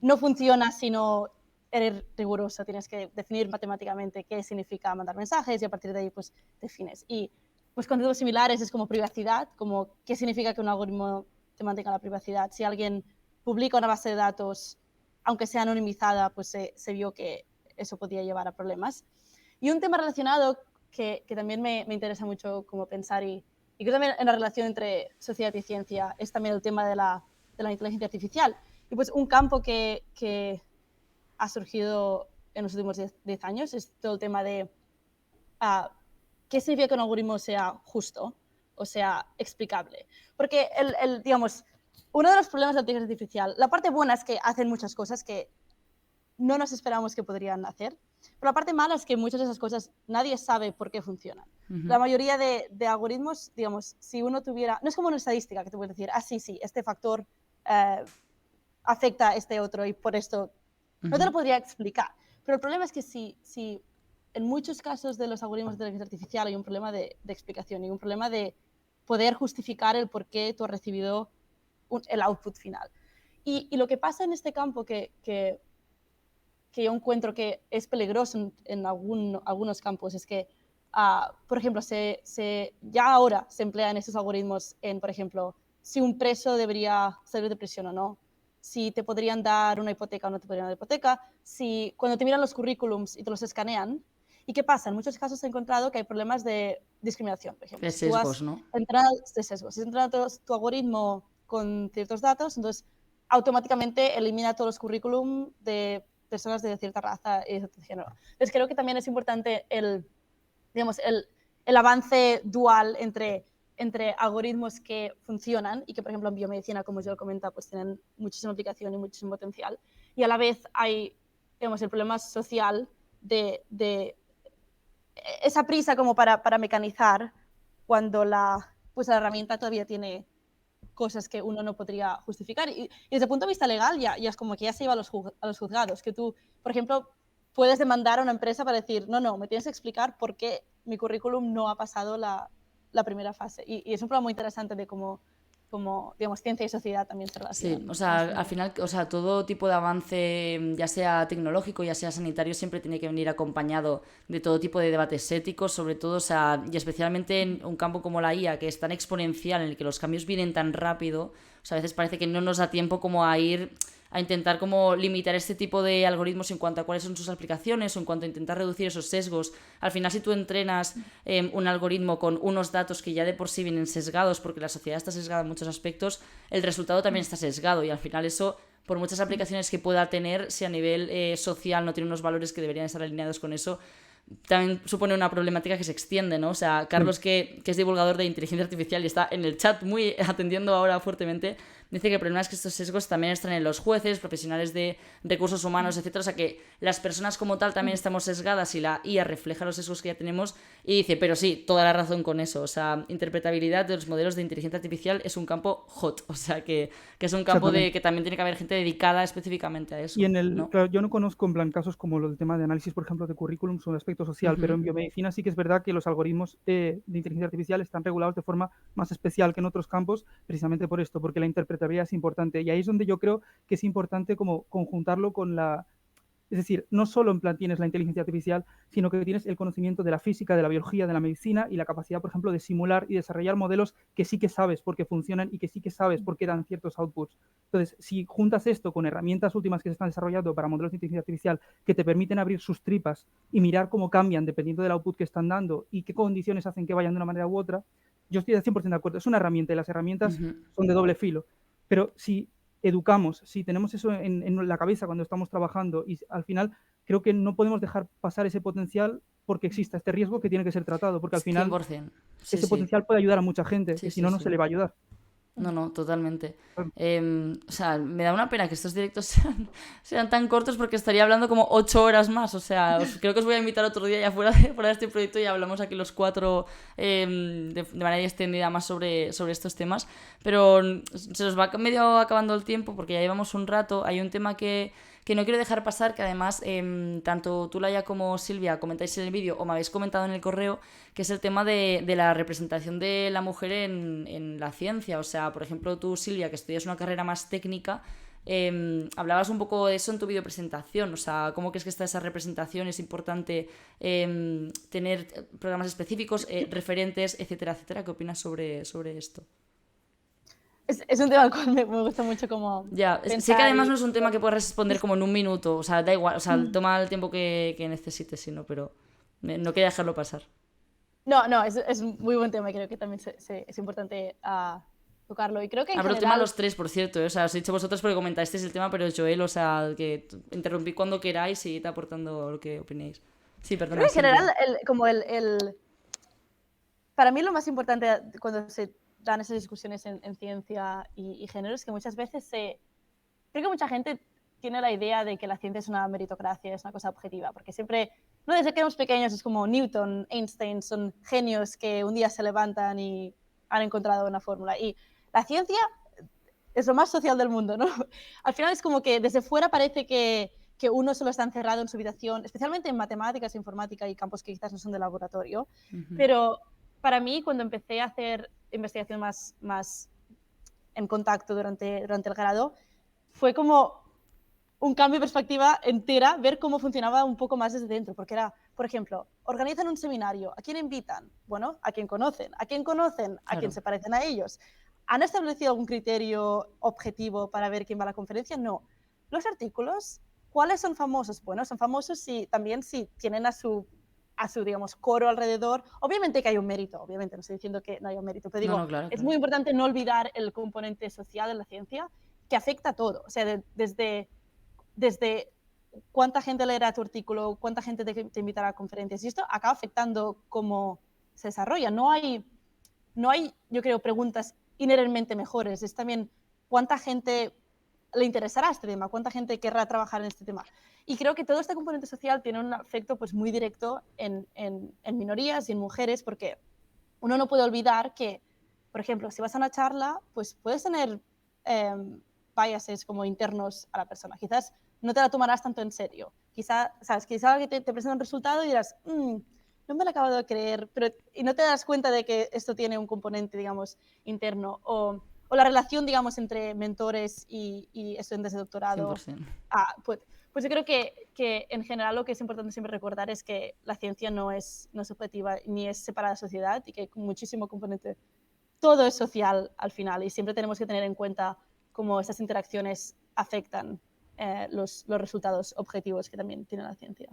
no funciona si no eres riguroso, tienes que definir matemáticamente qué significa mandar mensajes y a partir de ahí pues defines. Y pues conceptos similares es como privacidad, como qué significa que un algoritmo te mantenga la privacidad. Si alguien publica una base de datos, aunque sea anonimizada, pues se vio que eso podía llevar a problemas. Y un tema relacionado que también me interesa mucho como pensar y creo también en la relación entre sociedad y ciencia es también el tema de la inteligencia artificial. Y pues un campo que ha surgido en los últimos 10 años es todo el tema de qué significa que un algoritmo sea justo o sea explicable. Porque, digamos, uno de los problemas de la inteligencia artificial, la parte buena es que hacen muchas cosas que no nos esperamos que podrían hacer, pero la parte mala es que muchas de esas cosas nadie sabe por qué funcionan. La mayoría de algoritmos, digamos, si uno tuviera, no es como una estadística que te puedes decir, sí, este factor afecta a este otro y por esto no te lo podría explicar. Pero el problema es que si en muchos casos de los algoritmos de inteligencia artificial hay un problema de explicación y un problema de poder justificar el por qué tú has recibido el output final. Y lo que pasa en este campo que yo encuentro que es peligroso en algunos campos es que, por ejemplo, ya ahora se emplean estos algoritmos en, por ejemplo, si un preso debería salir de prisión o no, si te podrían dar una hipoteca o no te podrían dar una hipoteca, si cuando te miran los currículums y te los escanean. ¿Y qué pasa? En muchos casos he encontrado que hay problemas de discriminación, por ejemplo. De sesgos, ¿no? De sesgos. Si has entrenado tu algoritmo con ciertos datos, entonces automáticamente elimina todos los currículum de personas de cierta raza y de género. Entonces creo que también es importante digamos, el avance dual entre algoritmos que funcionan y que, por ejemplo, en biomedicina, como yo lo comenta, pues tienen muchísima aplicación y muchísimo potencial. Y a la vez hay, digamos, el problema social de esa prisa como para mecanizar cuando pues la herramienta todavía tiene cosas que uno no podría justificar. Y desde el punto de vista legal ya es como que ya se iba a los juzgados, que tú, por ejemplo, puedes demandar a una empresa para decir, no, me tienes que explicar por qué mi currículum no ha pasado la primera fase. Y es un problema muy interesante de cómo, digamos, ciencia y sociedad también se relacionan. Sí, o sea, al final, o sea, todo tipo de avance, ya sea tecnológico, ya sea sanitario, siempre tiene que venir acompañado de todo tipo de debates éticos, sobre todo, o sea, y especialmente en un campo como la IA, que es tan exponencial, en el que los cambios vienen tan rápido, o sea, a veces parece que no nos da tiempo como a ir a intentar como limitar este tipo de algoritmos en cuanto a cuáles son sus aplicaciones o en cuanto a intentar reducir esos sesgos. Al final, si tú entrenas un algoritmo con unos datos que ya de por sí vienen sesgados, porque la sociedad está sesgada en muchos aspectos, el resultado también está sesgado y al final eso, por muchas aplicaciones que pueda tener, si a nivel social no tiene unos valores que deberían estar alineados con eso, también supone una problemática que se extiende, ¿no? O sea, Carlos, que es divulgador de inteligencia artificial y está en el chat muy atendiendo ahora fuertemente, dice que el problema es que estos sesgos también están en los jueces, profesionales de recursos humanos, etcétera. O sea, que las personas como tal también estamos sesgadas y la IA refleja los sesgos que ya tenemos. Y dice, pero sí, toda la razón con eso. O sea, interpretabilidad de los modelos de inteligencia artificial es un campo hot. O sea, que es un campo de que también tiene que haber gente dedicada específicamente a eso. Y ¿no? claro, yo no conozco en plan casos como lo del tema de análisis, por ejemplo, de currículums o de aspecto social, pero en biomedicina sí que es verdad que los algoritmos de inteligencia artificial están regulados de forma más especial que en otros campos, precisamente por esto, porque la interpretabilidad es importante. Y ahí es donde yo creo que es importante como conjuntarlo con la... Es decir, no solo en plan tienes la inteligencia artificial, sino que tienes el conocimiento de la física, de la biología, de la medicina y la capacidad, por ejemplo, de simular y desarrollar modelos que sí que sabes por qué funcionan y que sí que sabes por qué dan ciertos outputs. Entonces, si juntas esto con herramientas últimas que se están desarrollando para modelos de inteligencia artificial que te permiten abrir sus tripas y mirar cómo cambian dependiendo del output que están dando y qué condiciones hacen que vayan de una manera u otra, yo estoy al 100% de acuerdo. Es una herramienta y las herramientas son de doble filo. Pero si educamos, si tenemos eso en la cabeza cuando estamos trabajando y al final creo que no podemos dejar pasar ese potencial porque exista este riesgo que tiene que ser tratado, porque al final 100%. Sí, ese potencial puede ayudar a mucha gente, Sí, que si no, no se le va a ayudar. No, totalmente. Claro. O sea, me da una pena que estos directos sean tan cortos porque estaría hablando como 8 horas más. O sea, creo que os voy a invitar otro día ya fuera de este proyecto y hablamos aquí los 4 de manera extendida más sobre estos temas. Pero se nos va medio acabando el tiempo porque ya llevamos un rato. Hay un tema que no quiero dejar pasar, que además tanto tú, Laia, como Silvia comentáis en el vídeo o me habéis comentado en el correo, que es el tema de la representación de la mujer en la ciencia. O sea, por ejemplo, tú, Silvia, que estudias una carrera más técnica, hablabas un poco de eso en tu videopresentación. O sea, ¿cómo crees que está esa representación? ¿Es importante tener programas específicos, referentes, etcétera, etcétera? ¿Qué opinas sobre esto? Es un tema al cual me gusta mucho como Ya, sé que además no es un tema que puedas responder como en un minuto, o sea, da igual, o sea, toma el tiempo que necesites, sino, pero no quería dejarlo pasar. No, es muy buen tema y creo que también es importante tocarlo. Y creo que en pero general... tema los 3, por cierto, o sea, os he dicho vosotros porque comentasteis el tema, pero Joel, o sea, que interrumpí cuando queráis y te aportando lo que opinéis. Sí, perdona. Creo que en general, para mí lo más importante cuando se dan esas discusiones en ciencia y género es que muchas veces creo que mucha gente tiene la idea de que la ciencia es una meritocracia, es una cosa objetiva, porque siempre, no desde que éramos pequeños, es como Newton, Einstein, son genios que un día se levantan y han encontrado una fórmula. Y la ciencia es lo más social del mundo, ¿no? Al final es como que desde fuera parece que uno solo está encerrado en su habitación, especialmente en matemáticas, informática y campos que quizás no son de laboratorio, pero para mí, cuando empecé a hacer investigación más en contacto durante el grado, fue como un cambio de perspectiva entera, ver cómo funcionaba un poco más desde dentro, porque era, por ejemplo, organizan un seminario, ¿a quién invitan? Bueno, a quien conocen, a quien se parecen a ellos. ¿Han establecido algún criterio objetivo para ver quién va a la conferencia? No. Los artículos, ¿cuáles son famosos? Bueno, son famosos si tienen a su digamos, coro alrededor. Obviamente que hay un mérito, obviamente, no estoy diciendo que no haya un mérito, pero digo, claro. Es muy importante no olvidar el componente social de la ciencia que afecta a todo. O sea, desde cuánta gente leerá tu artículo, cuánta gente te invitará a conferencias, y esto acaba afectando cómo se desarrolla. No hay, yo creo, preguntas inherentemente mejores, es también cuánta gente le interesará este tema, cuánta gente querrá trabajar en este tema. Y creo que todo este componente social tiene un efecto pues, muy directo en minorías y en mujeres, porque uno no puede olvidar que, por ejemplo, si vas a una charla, pues puedes tener biases como internos a la persona. Quizás no te la tomarás tanto en serio. Quizás alguien te presenta un resultado y dirás, no me lo acabo de creer, y no te das cuenta de que esto tiene un componente, digamos, interno, o la relación, digamos, entre mentores y estudiantes de doctorado. 100%. Pues yo creo que en general lo que es importante siempre recordar es que la ciencia no es objetiva ni es separada de la sociedad y que hay muchísimo componente, todo es social al final y siempre tenemos que tener en cuenta cómo estas interacciones afectan los resultados objetivos que también tiene la ciencia.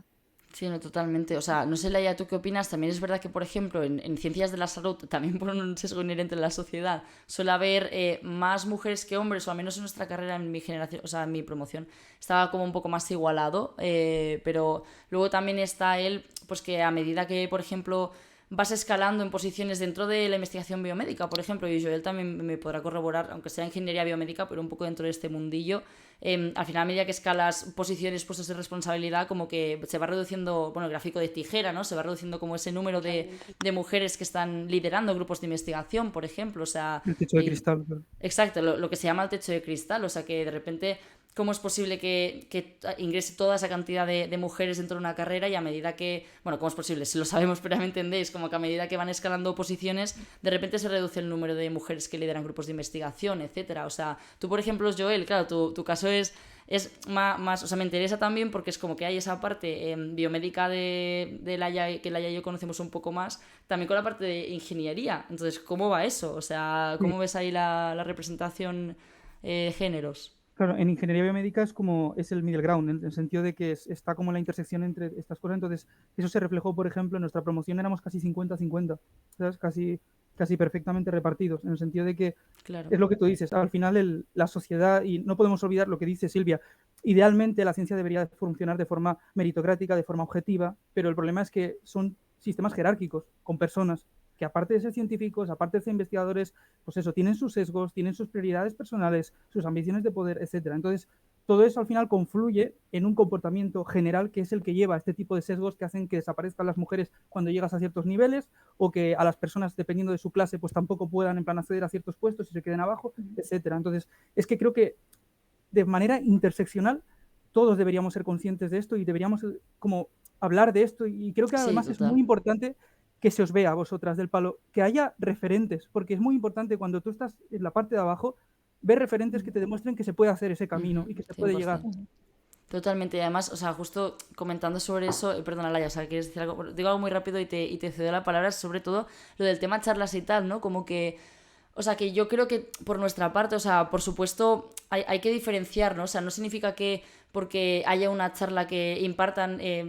Sí, no, totalmente. O sea, no sé, Laia, ¿tú qué opinas? También es verdad que, por ejemplo, en ciencias de la salud, también por un sesgo inherente en la sociedad, suele haber más mujeres que hombres, o al menos en nuestra carrera, en mi generación, o sea, en mi promoción, estaba como un poco más igualado, pero luego también está él, pues que a medida que, por ejemplo, vas escalando en posiciones dentro de la investigación biomédica, por ejemplo, y Joel también me podrá corroborar, aunque sea ingeniería biomédica, pero un poco dentro de este mundillo, al final a medida que escalas posiciones, puestos de responsabilidad, como que se va reduciendo, bueno, el gráfico de tijera, ¿no? Se va reduciendo como ese número de mujeres que están liderando grupos de investigación, por ejemplo, o sea, El techo de cristal. exacto, lo que se llama el techo de cristal, o sea, que de repente, ¿cómo es posible que ingrese toda esa cantidad de mujeres dentro de una carrera y a medida que, bueno, ¿cómo es posible? Si lo sabemos, pero ya me entendéis, como que a medida que van escalando posiciones, de repente se reduce el número de mujeres que lideran grupos de investigación, etcétera. O sea, tú, por ejemplo, Joel, claro, tu caso es más, o sea, me interesa también porque es como que hay esa parte biomédica de Laia, que Laia y yo conocemos un poco más, también con la parte de ingeniería. Entonces, ¿cómo va eso? O sea, ¿cómo ves ahí la representación de géneros? Claro, en ingeniería biomédica es el middle ground, en el sentido de que está como la intersección entre estas cosas. Entonces, eso se reflejó, por ejemplo, en nuestra promoción éramos casi 50-50, ¿sabes? Casi perfectamente repartidos, en el sentido de que Claro. es lo que tú dices, al final la sociedad, y no podemos olvidar lo que dice Silvia, idealmente la ciencia debería funcionar de forma meritocrática, de forma objetiva, pero el problema es que son sistemas jerárquicos, con personas que aparte de ser científicos, aparte de ser investigadores, pues eso, tienen sus sesgos, tienen sus prioridades personales, sus ambiciones de poder, etcétera. Entonces, todo eso al final confluye en un comportamiento general que es el que lleva a este tipo de sesgos que hacen que desaparezcan las mujeres cuando llegas a ciertos niveles o que a las personas, dependiendo de su clase, pues tampoco puedan en plan acceder a ciertos puestos y se queden abajo, etcétera. Entonces, es que creo que de manera interseccional todos deberíamos ser conscientes de esto y deberíamos como hablar de esto y creo que Sí, además es muy total. importante que se os vea a vosotras del palo, que haya referentes, porque es muy importante cuando tú estás en la parte de abajo, ver referentes que te demuestren que se puede hacer ese camino y que se puede llegar. 100%. Totalmente, y además, o sea, justo comentando sobre eso, perdona, Laia, o sea, ¿quieres decir algo? Digo algo muy rápido y te cedo la palabra, sobre todo lo del tema charlas y tal, ¿no? Como que, o sea, que yo creo que por nuestra parte, o sea, por supuesto, hay que diferenciar, ¿no? O sea, no significa que porque haya una charla que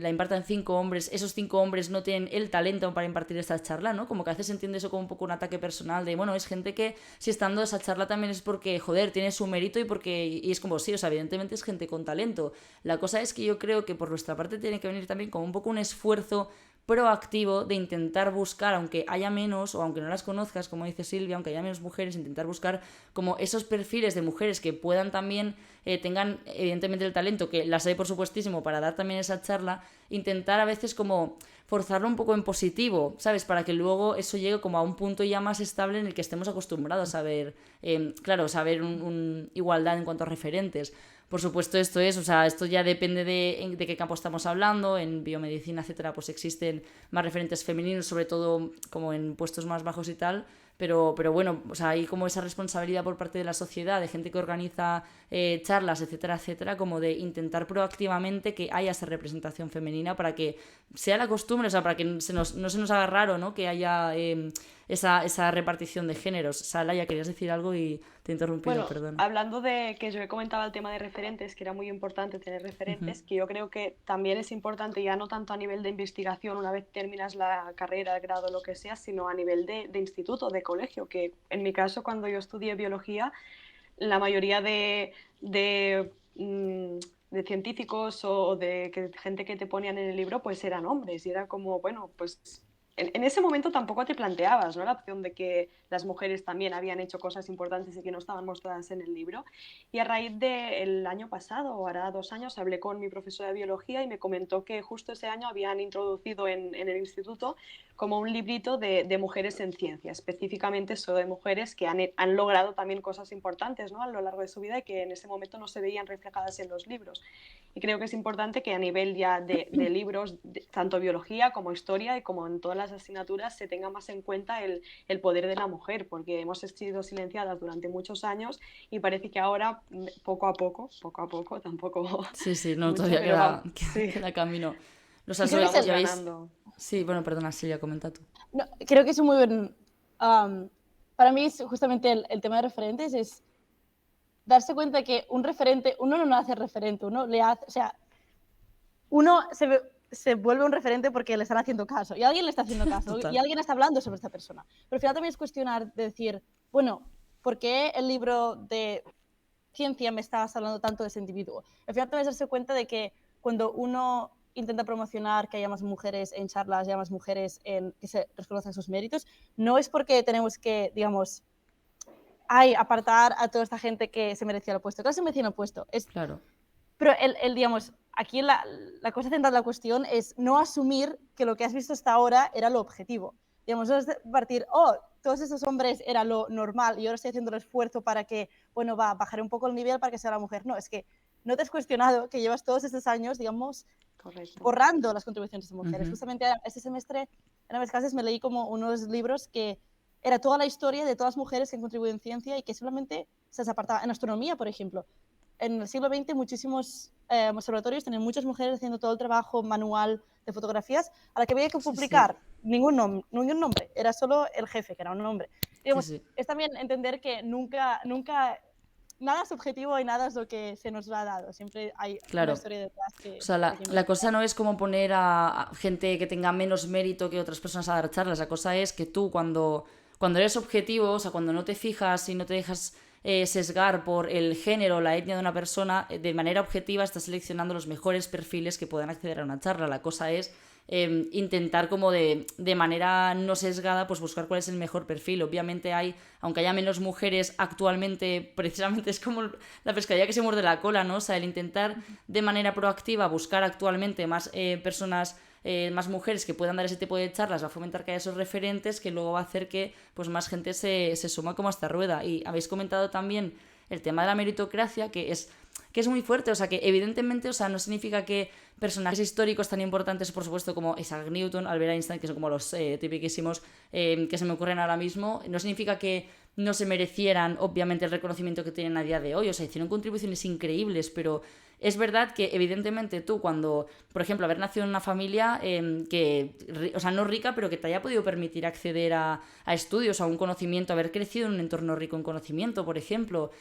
la impartan 5 hombres, esos 5 hombres no tienen el talento para impartir esta charla, ¿no? Como que a veces se entiende eso como un poco un ataque personal de, bueno, es gente que si está dando esa charla también es porque, joder, tiene su mérito y es como, sí, o sea, evidentemente es gente con talento. La cosa es que yo creo que por nuestra parte tiene que venir también como un poco un esfuerzo proactivo de intentar buscar, aunque haya menos o aunque no las conozcas, como dice Silvia, aunque haya menos mujeres, intentar buscar como esos perfiles de mujeres que puedan también, tengan evidentemente el talento, que las hay por supuestísimo para dar también esa charla, intentar a veces como forzarlo un poco en positivo, ¿sabes? Para que luego eso llegue como a un punto ya más estable en el que estemos acostumbrados a ver, claro, saber un igualdad en cuanto a referentes. Por supuesto, o sea, esto ya depende de qué campo estamos hablando. En biomedicina, etcétera, pues existen más referentes femeninos, sobre todo como en puestos más bajos y tal. Pero bueno, o sea, hay como esa responsabilidad por parte de la sociedad, de gente que organiza charlas, etcétera, etcétera, como de intentar proactivamente que haya esa representación femenina para que sea la costumbre, o sea, para que no se nos haga raro, ¿no? Que haya esa repartición de géneros. Salaya, querías decir algo y te he interrumpido, Bueno, perdón. hablando de que yo he comentado el tema de referentes, que era muy importante tener referentes, que yo creo que también es importante ya no tanto a nivel de investigación una vez terminas la carrera, el grado, lo que sea, sino a nivel de instituto, de colegio, que en mi caso cuando yo estudié biología, la mayoría de científicos o de gente que te ponían en el libro pues eran hombres y era como, bueno, pues en ese momento tampoco te planteabas, ¿no? La opción de que las mujeres también habían hecho cosas importantes y que no estaban mostradas en el libro. Y a raíz del año pasado, o hará 2 años, hablé con mi profesora de biología y me comentó que justo ese año habían introducido en el instituto como un librito de mujeres en ciencia, específicamente solo de mujeres que han logrado también cosas importantes, ¿no? A lo largo de su vida y que en ese momento no se veían reflejadas en los libros. Y creo que es importante que a nivel ya de libros, tanto biología como historia y como en todas las asignaturas, se tenga más en cuenta el poder de la mujer, porque hemos sido silenciadas durante muchos años y parece que ahora, poco a poco, tampoco Sí, sí, no, mucho, todavía pero queda, vamos, sí, queda camino. O sea, Y creo que es vamos ya veis. ganando. Sí, bueno, perdona, Silvia, comenta tú. no, creo que es un muy buen... para mí es justamente el tema de referentes es darse cuenta que un referente, uno no hace referente, uno le hace, o sea, uno se ve, se vuelve un referente porque le están haciendo caso, y alguien le está haciendo caso, Total. y alguien está hablando sobre esta persona. Pero al final también es cuestionar, de decir, bueno, ¿por qué el libro de ciencia me está hablando tanto de ese individuo? Al final también es darse cuenta de que cuando uno intenta promocionar que haya más mujeres en charlas, haya más mujeres en que se reconozcan sus méritos, no es porque tenemos que, digamos, apartar a toda esta gente que se merecía el puesto. Claro, se merecía el puesto. Claro. Pero digamos, aquí la cosa central de la cuestión es no asumir que lo que has visto hasta ahora era lo objetivo. Digamos, no es partir, todos esos hombres era lo normal y ahora estoy haciendo el esfuerzo para que, bueno, bajaré un poco el nivel para que sea la mujer. No, es que no te has cuestionado que llevas todos estos años, digamos, borrando las contribuciones de mujeres. Justamente este semestre, en mis clases, me leí como unos libros que era toda la historia de todas las mujeres que han contribuido en ciencia y que simplemente se apartaba. En astronomía, por ejemplo, en el siglo XX muchísimos observatorios tenían muchas mujeres haciendo todo el trabajo manual de fotografías a la que había que publicar ningún nombre, era solo el jefe, que era un hombre. Digamos, es también entender que nunca nada es objetivo y nada es lo que se nos ha dado. Siempre hay una historia detrás que... O sea, la cosa no es como poner a gente que tenga menos mérito que otras personas a dar charlas. La cosa es que tú cuando eres objetivo, o sea, cuando no te fijas y no te dejas sesgar por el género o la etnia de una persona, de manera objetiva estás seleccionando los mejores perfiles que puedan acceder a una charla. La cosa es intentar como de manera no sesgada pues buscar cuál es el mejor perfil. Obviamente aunque haya menos mujeres actualmente, precisamente es como la pescadilla que se muerde la cola, ¿no? O sea, el intentar de manera proactiva buscar actualmente más personas, más mujeres que puedan dar ese tipo de charlas, va a fomentar que haya esos referentes que luego va a hacer que pues más gente se suma como a esta rueda. Y habéis comentado también el tema de la meritocracia, que es muy fuerte, o sea, que evidentemente, o sea, no significa que personajes históricos tan importantes, por supuesto, como Isaac Newton, Albert Einstein, que son como los tipiquísimos que se me ocurren ahora mismo, no significa que no se merecieran, obviamente, el reconocimiento que tienen a día de hoy. O sea, hicieron contribuciones increíbles, pero es verdad que, evidentemente, tú cuando, por ejemplo, haber nacido en una familia o sea, no rica, pero que te haya podido permitir acceder a estudios, a un conocimiento, haber crecido en un entorno rico en conocimiento, por ejemplo,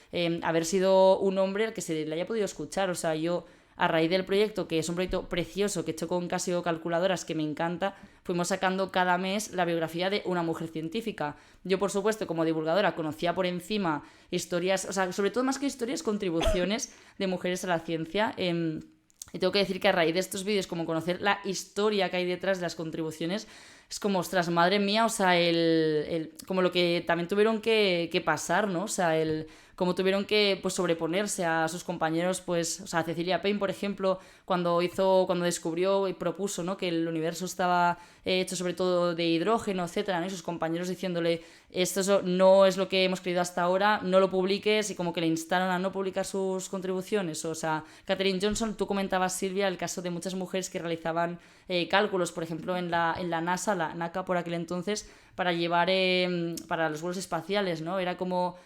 haber sido un hombre al que se le haya podido escuchar. O sea, yo, a raíz del proyecto, que es un proyecto precioso, que he hecho con Casio Calculadoras, que me encanta, fuimos sacando cada mes la biografía de una mujer científica. Yo, por supuesto, como divulgadora, conocía por encima historias, o sea, sobre todo más que historias, contribuciones de mujeres a la ciencia. Y tengo que decir que a raíz de estos vídeos, como conocer la historia que hay detrás de las contribuciones, es como, ostras, madre mía, o sea, como lo que también tuvieron que pasar, ¿no? O sea, cómo tuvieron que pues sobreponerse a sus compañeros, pues, o sea, Cecilia Payne, por ejemplo, cuando descubrió y propuso, ¿no?, que el universo estaba hecho sobre todo de hidrógeno, etcétera, ¿no? Y sus compañeros diciéndole, esto no es lo que hemos creído hasta ahora, no lo publiques, y como que le instaron a no publicar sus contribuciones. O sea, Katherine Johnson, tú comentabas, Silvia, el caso de muchas mujeres que realizaban cálculos, por ejemplo, en la NASA, la NACA por aquel entonces, para llevar para los vuelos espaciales, ¿no? Eran como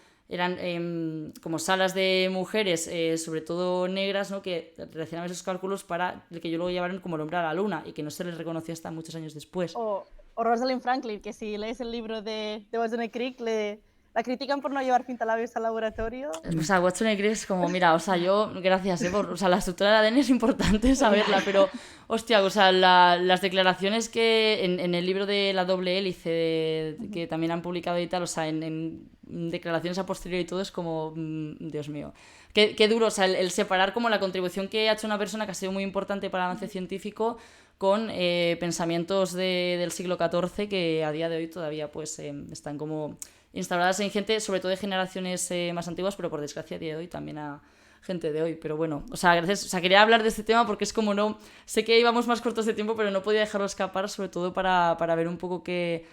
salas de mujeres, sobre todo negras, ¿no?, que realizaban esos cálculos para el que yo luego llevaron como el hombre a la luna y que no se les reconoció hasta muchos años después. O Rosalind Franklin, que si lees el libro de Watson Crick, la critican por no llevar pintalabios al laboratorio. O sea, Watson Crick es como, mira, o sea, yo, gracias, o sea, la estructura del ADN es importante saberla, pero, hostia, o sea, las declaraciones que en el libro de La doble hélice, que también han publicado y tal, o sea, en declaraciones a posteriori y todo, es como, Dios mío. Qué duro, o sea, el separar como la contribución que ha hecho una persona que ha sido muy importante para el avance científico con pensamientos del siglo XIV que a día de hoy todavía pues están como instauradas en gente, sobre todo de generaciones más antiguas, pero por desgracia a día de hoy también a gente de hoy. Pero bueno, o sea, gracias, o sea, quería hablar de este tema porque es como no, sé que íbamos más cortos de tiempo, pero no podía dejarlo escapar, sobre todo para ver un poco qué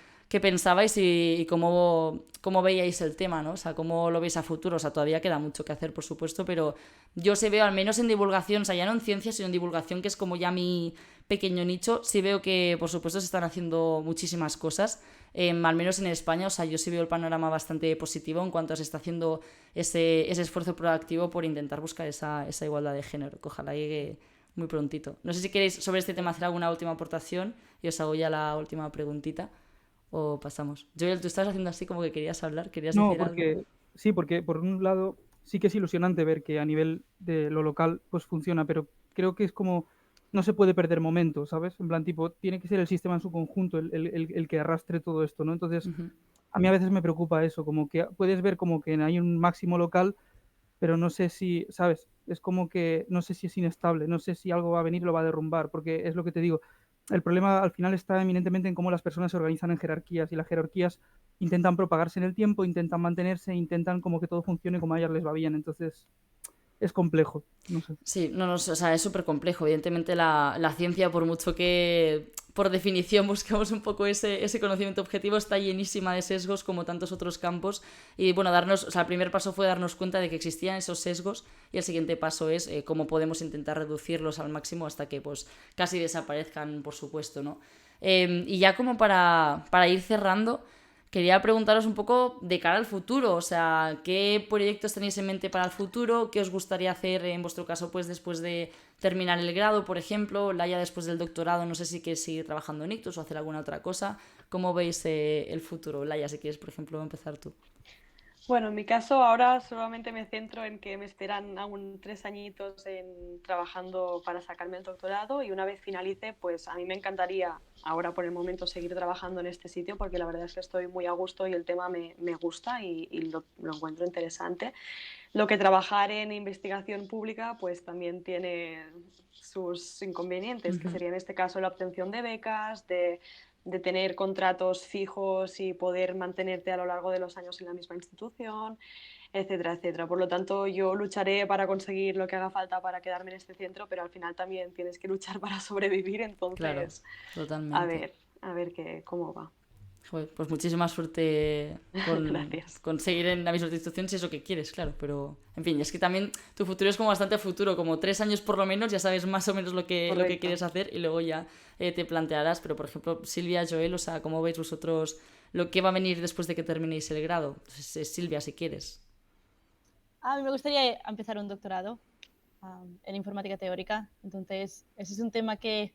pensabais y cómo veíais el tema, ¿no? O sea, cómo lo veis a futuro. O sea, todavía queda mucho que hacer, por supuesto, pero yo sí veo, al menos en divulgación, o sea, ya no en ciencia, sino en divulgación, que es como ya mi pequeño nicho, sí veo que, por supuesto, se están haciendo muchísimas cosas, al menos en España. O sea, yo sí veo el panorama bastante positivo en cuanto a se está haciendo ese esfuerzo proactivo por intentar buscar esa igualdad de género, que ojalá llegue muy prontito. No sé si queréis sobre este tema hacer alguna última aportación y os hago ya la última preguntita. ¿O pasamos? Joel, tú estabas haciendo así como que querías hablar, querías decir algo. Sí, porque por un lado sí que es ilusionante ver que a nivel de lo local pues funciona, pero creo que es como no se puede perder momento, ¿sabes? En plan, tipo, tiene que ser el sistema en su conjunto el que arrastre todo esto, ¿no? Entonces, a mí a veces me preocupa eso, como que puedes ver como que hay un máximo local, pero no sé si, ¿sabes? Es como que no sé si es inestable, no sé si algo va a venir y lo va a derrumbar, porque es lo que te digo. El problema al final está eminentemente en cómo las personas se organizan en jerarquías y las jerarquías intentan propagarse en el tiempo, intentan mantenerse, intentan como que todo funcione como a ellas les va bien. Entonces, es complejo, no sé. Sí, no, o sea, es súper complejo. Evidentemente la ciencia, por mucho que por definición buscamos un poco ese conocimiento objetivo, está llenísima de sesgos como tantos otros campos. Y bueno, o sea, el primer paso fue darnos cuenta de que existían esos sesgos y el siguiente paso es cómo podemos intentar reducirlos al máximo hasta que pues casi desaparezcan, por supuesto, ¿no? Y ya como para ir cerrando, quería preguntaros un poco de cara al futuro, o sea, ¿qué proyectos tenéis en mente para el futuro? ¿Qué os gustaría hacer en vuestro caso pues después de terminar el grado, por ejemplo? Laia después del doctorado, no sé si quieres seguir trabajando en Ictus o hacer alguna otra cosa. ¿Cómo veis el futuro? Laia, si quieres, por ejemplo, empezar tú. Bueno, en mi caso ahora solamente me centro en que me esperan aún 3 añitos trabajando para sacarme el doctorado y una vez finalice, pues a mí me encantaría ahora por el momento seguir trabajando en este sitio porque la verdad es que estoy muy a gusto y el tema me gusta y lo encuentro interesante. Lo que trabajar en investigación pública pues también tiene sus inconvenientes, que sería en este caso la obtención de becas, de tener contratos fijos y poder mantenerte a lo largo de los años en la misma institución, etcétera, etcétera. Por lo tanto, yo lucharé para conseguir lo que haga falta para quedarme en este centro, pero al final también tienes que luchar para sobrevivir, Claro, entonces, totalmente. a ver cómo va. Joder, pues muchísima suerte Gracias. con seguir en la misma institución si es lo que quieres, claro. Pero, en fin, es que también tu futuro es como bastante futuro, como 3 años por lo menos, ya sabes más o menos lo que quieres hacer y luego ya te plantearás. Pero, por ejemplo, Silvia, Joel, o sea, ¿cómo veis vosotros lo que va a venir después de que terminéis el grado? Entonces, Silvia, si quieres. A mí me gustaría empezar un doctorado en informática teórica. Entonces, ese es un tema que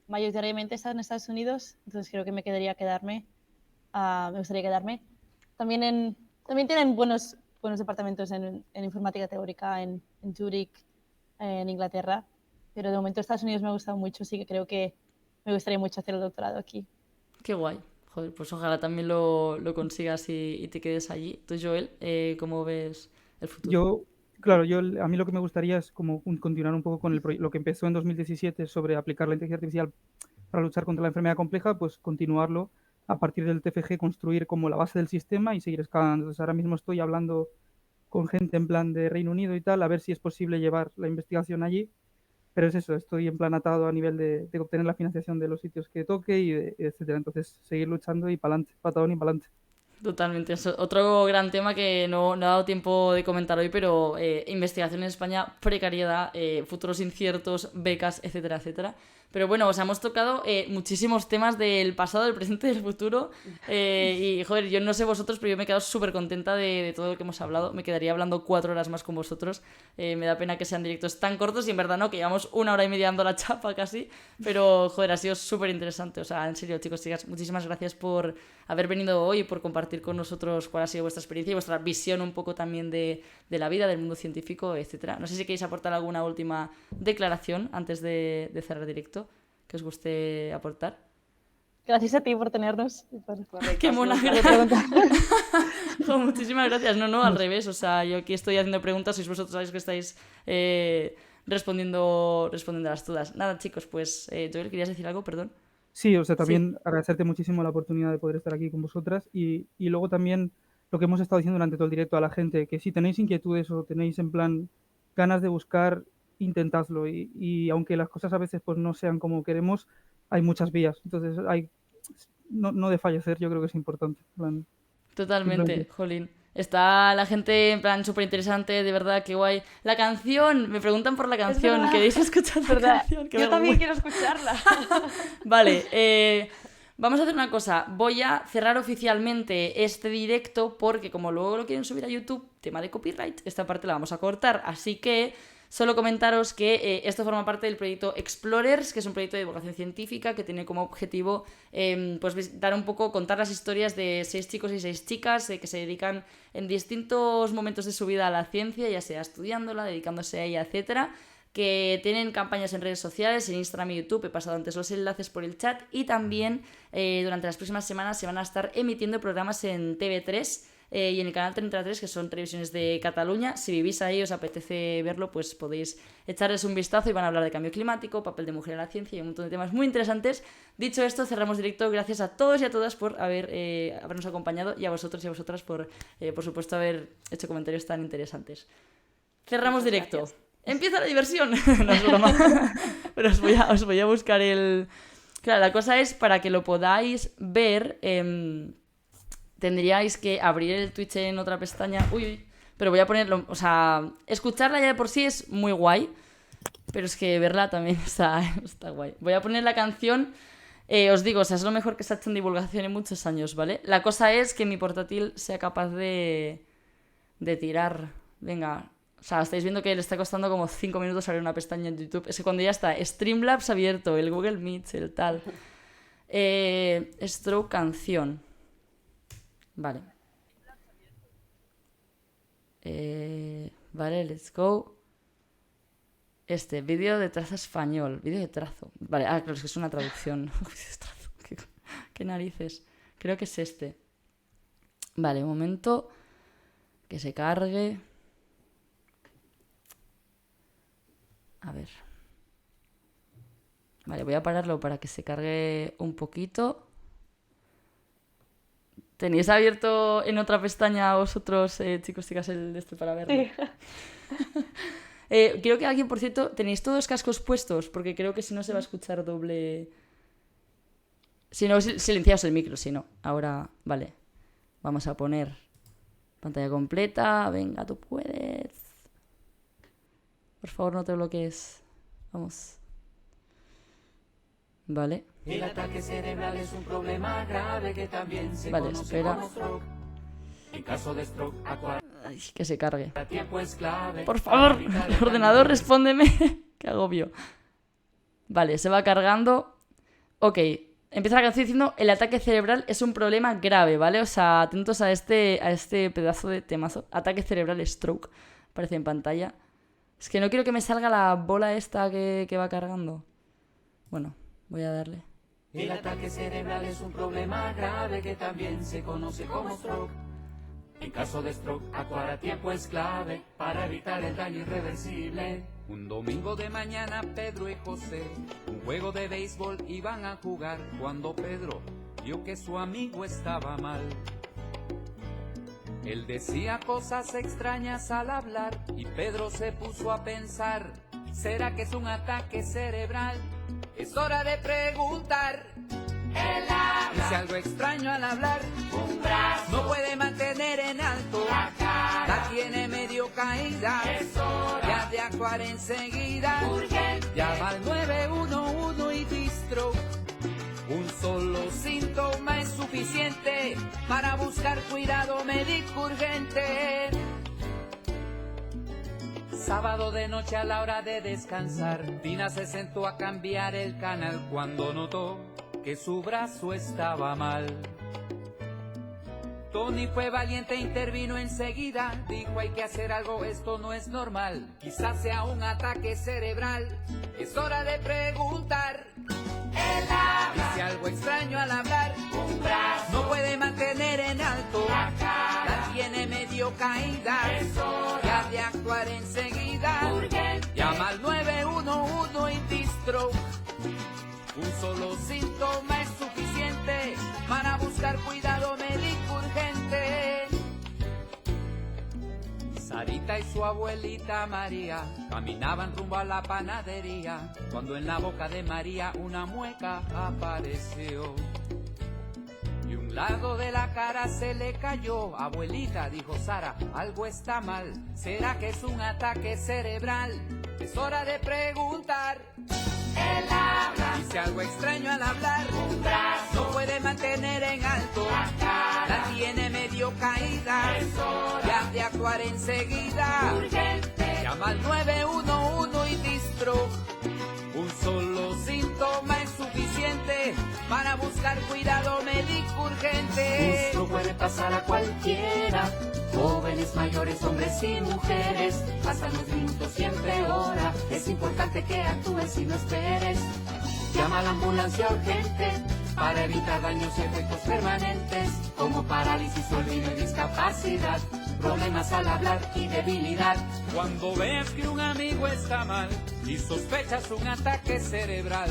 mayoritariamente está en Estados Unidos, entonces creo que me gustaría quedarme. También tienen buenos departamentos en informática teórica en Zurich, en Inglaterra, pero de momento Estados Unidos me ha gustado mucho, así que creo que me gustaría mucho hacer el doctorado aquí. Qué guay. Joder, pues ojalá también lo consigas y te quedes allí. Tú, Joel, ¿cómo ves el futuro? A mí lo que me gustaría es como continuar un poco con lo que empezó en 2017 sobre aplicar la inteligencia artificial para luchar contra la enfermedad compleja, pues continuarlo a partir del TFG, construir como la base del sistema y seguir escalando. Entonces ahora mismo estoy hablando con gente en plan de Reino Unido y tal, a ver si es posible llevar la investigación allí, pero es eso, estoy en plan atado a nivel de obtener la financiación de los sitios que toque y etcétera. Entonces seguir luchando y para adelante, patadón y para adelante. Totalmente. Es otro gran tema que no he dado tiempo de comentar hoy, pero investigación en España, precariedad, futuros inciertos, becas, etcétera, etcétera. Pero bueno, o sea, hemos tocado muchísimos temas del pasado, del presente y del futuro. Y, joder, yo no sé vosotros, pero yo me he quedado súper contenta de todo lo que hemos hablado. Me quedaría hablando 4 horas más con vosotros. Me da pena que sean directos tan cortos y en verdad no, que llevamos 1 hora y media dando la chapa casi. Pero, joder, ha sido súper interesante. O sea, en serio, chicos, chicas, muchísimas gracias por haber venido hoy y por compartir con nosotros cuál ha sido vuestra experiencia y vuestra visión un poco también de la vida, del mundo científico, etcétera. No sé si queréis aportar alguna última declaración antes de cerrar el directo que os guste aportar. Gracias a ti por tenernos. ¡Qué mona! Muchísimas gracias. No, al revés. O sea, yo aquí estoy haciendo preguntas y vosotros sabéis que estáis respondiendo a las dudas. Nada, chicos, pues Joel, ¿querías decir algo? Perdón. Sí, o sea, también agradecerte muchísimo la oportunidad de poder estar aquí con vosotras y luego también lo que hemos estado diciendo durante todo el directo a la gente, que si tenéis inquietudes o tenéis en plan ganas de buscar, intentadlo y aunque las cosas a veces pues no sean como queremos, hay muchas vías, entonces no de fallecer, yo creo que es importante. En plan, totalmente, jolín. Está la gente en plan súper interesante, de verdad, qué guay. La canción, me preguntan por la canción, ¿queréis escuchar la canción? Yo también quiero escucharla. Vale, vamos a hacer una cosa, voy a cerrar oficialmente este directo porque como luego lo quieren subir a YouTube, tema de copyright, esta parte la vamos a cortar, así que solo comentaros que esto forma parte del proyecto Explorers, que es un proyecto de divulgación científica que tiene como objetivo pues dar un poco, contar las historias de 6 chicos y 6 chicas que se dedican en distintos momentos de su vida a la ciencia, ya sea estudiándola, dedicándose a ella, etcétera. que tienen campañas en redes sociales, en Instagram y YouTube. He pasado antes los enlaces por el chat. Y también durante las próximas semanas se van a estar emitiendo programas en TV3 y en el canal 33, que son televisiones de Cataluña. Si vivís ahí, os apetece verlo, pues podéis echarles un vistazo y van a hablar de cambio climático, papel de mujer en la ciencia y un montón de temas muy interesantes. Dicho esto, cerramos directo. Gracias a todos y a todas por habernos acompañado y a vosotros y a vosotras por supuesto, haber hecho comentarios tan interesantes. Cerramos Muchas directo. gracias. ¡Empieza la diversión! No es broma. Pero os voy a buscar el... Claro, la cosa es, para que lo podáis ver... tendríais que abrir el Twitch en otra pestaña. Uy, pero voy a ponerlo. O sea, escucharla ya de por sí es muy guay. Pero es que verla también está guay. Voy a poner la canción. Os digo, o sea, es lo mejor que se ha hecho en divulgación en muchos años, ¿vale? La cosa es que mi portátil sea capaz de tirar. Venga. O sea, estáis viendo que le está costando como 5 minutos abrir una pestaña en YouTube. Es que cuando ya está Streamlabs abierto, el Google Meet, el tal. Stroke canción. Vale. Vale, let's go. Vídeo de trazo español. Vídeo de trazo. Vale, claro, es que es una traducción. ¿Qué narices? Creo que es este. Vale, un momento. Que se cargue. A ver. Vale, voy a pararlo para que se cargue un poquito. ¿Tenéis abierto en otra pestaña vosotros, chicos, chicas, el para verlo? Sí. Creo que alguien, por cierto, ¿tenéis todos los cascos puestos? Porque creo que si no se va a escuchar doble... Si no, silenciaos el micro, si no. Ahora, vale. Vamos a poner pantalla completa. Venga, tú puedes. Por favor, no te bloquees. Vamos. Vale. El ataque cerebral es un problema grave que también se Vale, conoce espera. como stroke. En caso de stroke, actuar Ay, que se cargue. a tiempo es clave. Por favor, para evitar el ordenador, respóndeme. Qué agobio. Vale, se va cargando. Ok, empieza la canción diciendo: el ataque cerebral es un problema grave, ¿vale? O sea, atentos a este pedazo de temazo. Ataque cerebral, stroke. Aparece en pantalla. Es que no quiero que me salga la bola esta que va cargando. Bueno, voy a darle. El ataque cerebral es un problema grave que también se conoce como stroke. En caso de stroke, actuar a tiempo es clave para evitar el daño irreversible. Un domingo de mañana, Pedro y José, un juego de béisbol iban a jugar cuando Pedro vio que su amigo estaba mal. Él decía cosas extrañas al hablar y Pedro se puso a pensar: ¿será que es un ataque cerebral? Es hora de preguntar. Él habla. Dice algo extraño al hablar. Un brazo no puede mantener en alto. La cara la tiene medio caída. Es hora ya de actuar enseguida. Urgente. Llama al 911 y distro. Un solo síntoma es suficiente para buscar cuidado médico urgente. Sábado de noche a la hora de descansar, Tina se sentó a cambiar el canal cuando notó que su brazo estaba mal. Tony fue valiente e intervino enseguida, dijo: hay que hacer algo, esto no es normal, quizás sea un ataque cerebral, es hora de preguntar. Él habla. Dice algo extraño al hablar. Un brazo no puede mantener en alto. La cara la tiene medio caída. Es hora ya de actuar enseguida. Urgente. Llama al 911 y distro. Un solo síntoma es suficiente para buscar cuidado médico urgente. Sarita y su abuelita María caminaban rumbo a la panadería cuando en la boca de María una mueca apareció. Y un lado de la cara se le cayó. Abuelita, dijo Sara, algo está mal. ¿Será que es un ataque cerebral? Es hora de preguntar. Él habla. Dice algo extraño al hablar. Un brazo no puede mantener en alto. La cara la tiene medio caída. Es hora ya de actuar enseguida. Urgente. Llama al 911 y distro. Un solo síntoma es suficiente para buscar cuidado médico urgente. Esto puede pasar a cualquiera. Jóvenes, mayores, hombres y mujeres, pasan los minutos siempre hora. Es importante que actúes si no esperes. Llama a la ambulancia urgente para evitar daños y efectos permanentes como parálisis, olvido y discapacidad, problemas al hablar y debilidad. Cuando veas que un amigo está mal y sospechas un ataque cerebral,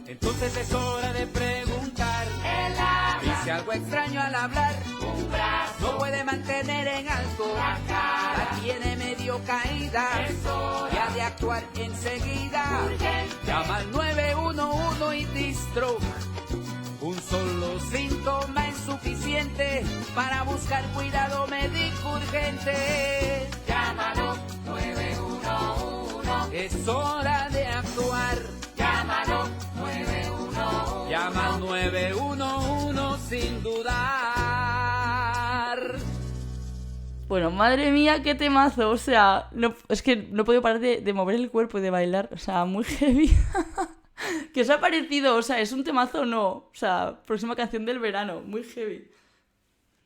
entonces es hora de preguntar. Él habla. Dice algo extraño al hablar. Un brazo no puede mantener en alto. La cara la tiene medio caída. Es hora. Y ha de actuar enseguida. Urgente. Llama al 911 y D-Stroke. Un solo síntoma es suficiente para buscar cuidado médico urgente. Llámalo 911. Es hora de actuar. Llámalo 911. Llama al 911 sin dudar. Bueno, madre mía, qué temazo. O sea, no, es que no he podido parar de mover el cuerpo y de bailar. O sea, muy heavy. ¿Qué os ha parecido? O sea, ¿es un temazo o no? O sea, próxima canción del verano. Muy heavy.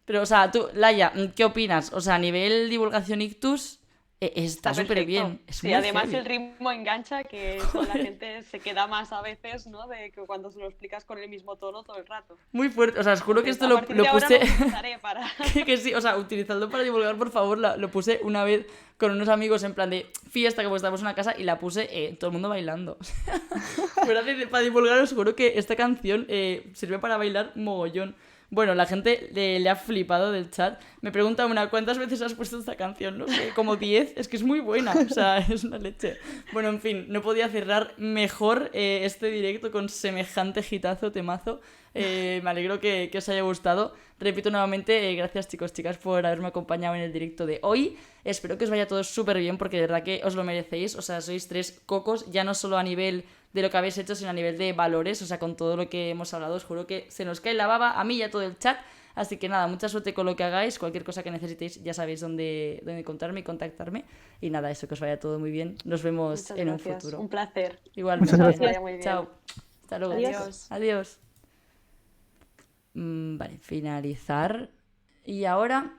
Pero, o sea, tú, Laia, ¿qué opinas? O sea, a nivel divulgación ictus, está súper perfecto. bien. Es Sí, muy además heavy. el ritmo engancha, que eso la gente se queda más a veces, ¿no? De que cuando se lo explicas con el mismo tono todo el rato. Muy fuerte. O sea, os juro que esto A lo partir de ahora puse... lo utilizaré para... que sí, o sea, utilizadlo para divulgar, por favor. Lo puse una vez con unos amigos en plan de fiesta, que pues estábamos en una casa y la puse todo el mundo bailando. Fuera para divulgar, os juro que esta canción sirve para bailar mogollón. Bueno, la gente le ha flipado del chat. Me pregunta una, ¿cuántas veces has puesto esta canción? No sé, como 10. Es que es muy buena, o sea, es una leche. Bueno, en fin, no podía cerrar mejor este directo con semejante hitazo, temazo. Me alegro que os haya gustado. Repito nuevamente, gracias chicos, chicas, por haberme acompañado en el directo de hoy. Espero que os vaya todo súper bien, porque de verdad que os lo merecéis. O sea, sois 3 cocos, ya no solo a nivel de lo que habéis hecho, sino a nivel de valores. O sea, con todo lo que hemos hablado, os juro que se nos cae la baba a mí y a todo el chat. Así que nada, mucha suerte con lo que hagáis. Cualquier cosa que necesitéis, ya sabéis dónde encontrarme y contactarme. Y nada, eso, que os vaya todo muy bien. Nos vemos Muchas en gracias. un futuro. Un placer. Igualmente. Muchas gracias. Que vaya muy bien. Chao. Hasta luego. Adiós. Adiós. Vale, finalizar. Y ahora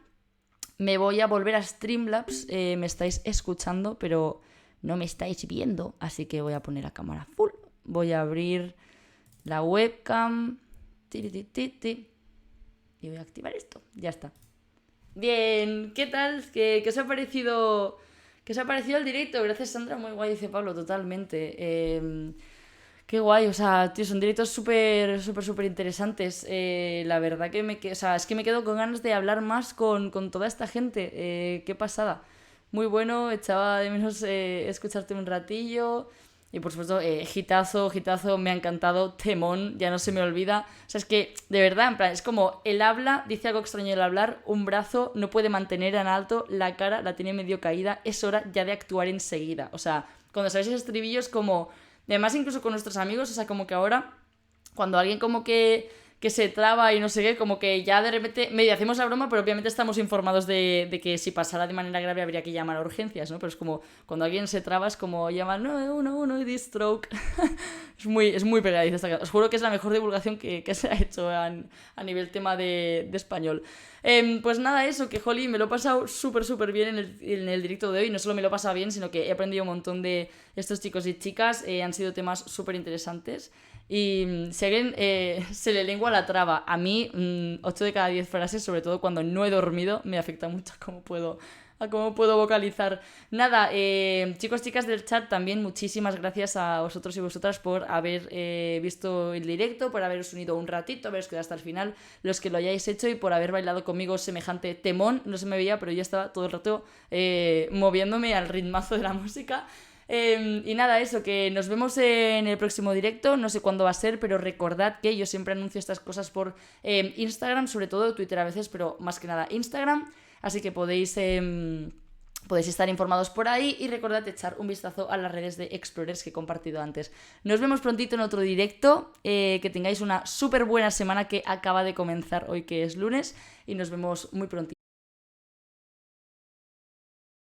me voy a volver a Streamlabs. Me estáis escuchando, pero no me estáis viendo. Así que voy a poner la cámara full. Voy a abrir la webcam. Tiritititi. Y voy a activar esto. Ya está. Bien, ¿qué tal? ¿Qué os ha parecido? ¿Qué os ha parecido el directo? Gracias, Sandra. Muy guay, dice Pablo, totalmente. Qué guay, o sea, tío, son directos súper interesantes. La verdad que o sea, es que me quedo con ganas de hablar más con toda esta gente. Qué pasada. Muy bueno, echaba de menos escucharte un ratillo. Y por supuesto, hitazo, me ha encantado. Temón, ya no se me olvida. O sea, es que, de verdad, en plan, es como el habla, dice algo extraño el hablar, un brazo no puede mantener en alto, la cara la tiene medio caída, es hora ya de actuar enseguida. O sea, cuando sabéis ese estribillo es como... Además, incluso con nuestros amigos, o sea, como que ahora, cuando alguien como que se traba y no sé qué, como que ya de repente medio hacemos la broma, pero obviamente estamos informados de que si pasara de manera grave habría que llamar a urgencias, ¿no? Pero es como cuando alguien se traba es como llama 911 y D-Stroke. es muy pegadiza esta canción. Os juro que es la mejor divulgación que se ha hecho a nivel tema de español. Pues nada, eso, que Holly, me lo he pasado súper bien en el directo de hoy. No solo me lo he pasado bien, sino que he aprendido un montón de estos chicos y chicas. Han sido temas súper interesantes. Y si a alguien se le lengua la traba, a mí 8 de cada 10 frases, sobre todo cuando no he dormido, me afecta mucho a cómo puedo vocalizar. Nada, chicos, chicas del chat, también muchísimas gracias a vosotros y vosotras por haber visto el directo, por haberos unido un ratito, haberos quedado hasta el final, los que lo hayáis hecho, y por haber bailado conmigo semejante temón. No se me veía, pero yo estaba todo el rato moviéndome al ritmazo de la música. Y nada, eso, que nos vemos en el próximo directo. No sé cuándo va a ser, pero recordad que yo siempre anuncio estas cosas por Instagram, sobre todo Twitter a veces, pero más que nada Instagram. Así que podéis estar informados por ahí, y recordad echar un vistazo a las redes de Explorers que he compartido antes. Nos vemos prontito en otro directo. Que tengáis una súper buena semana que acaba de comenzar hoy, que es lunes, y nos vemos muy prontito.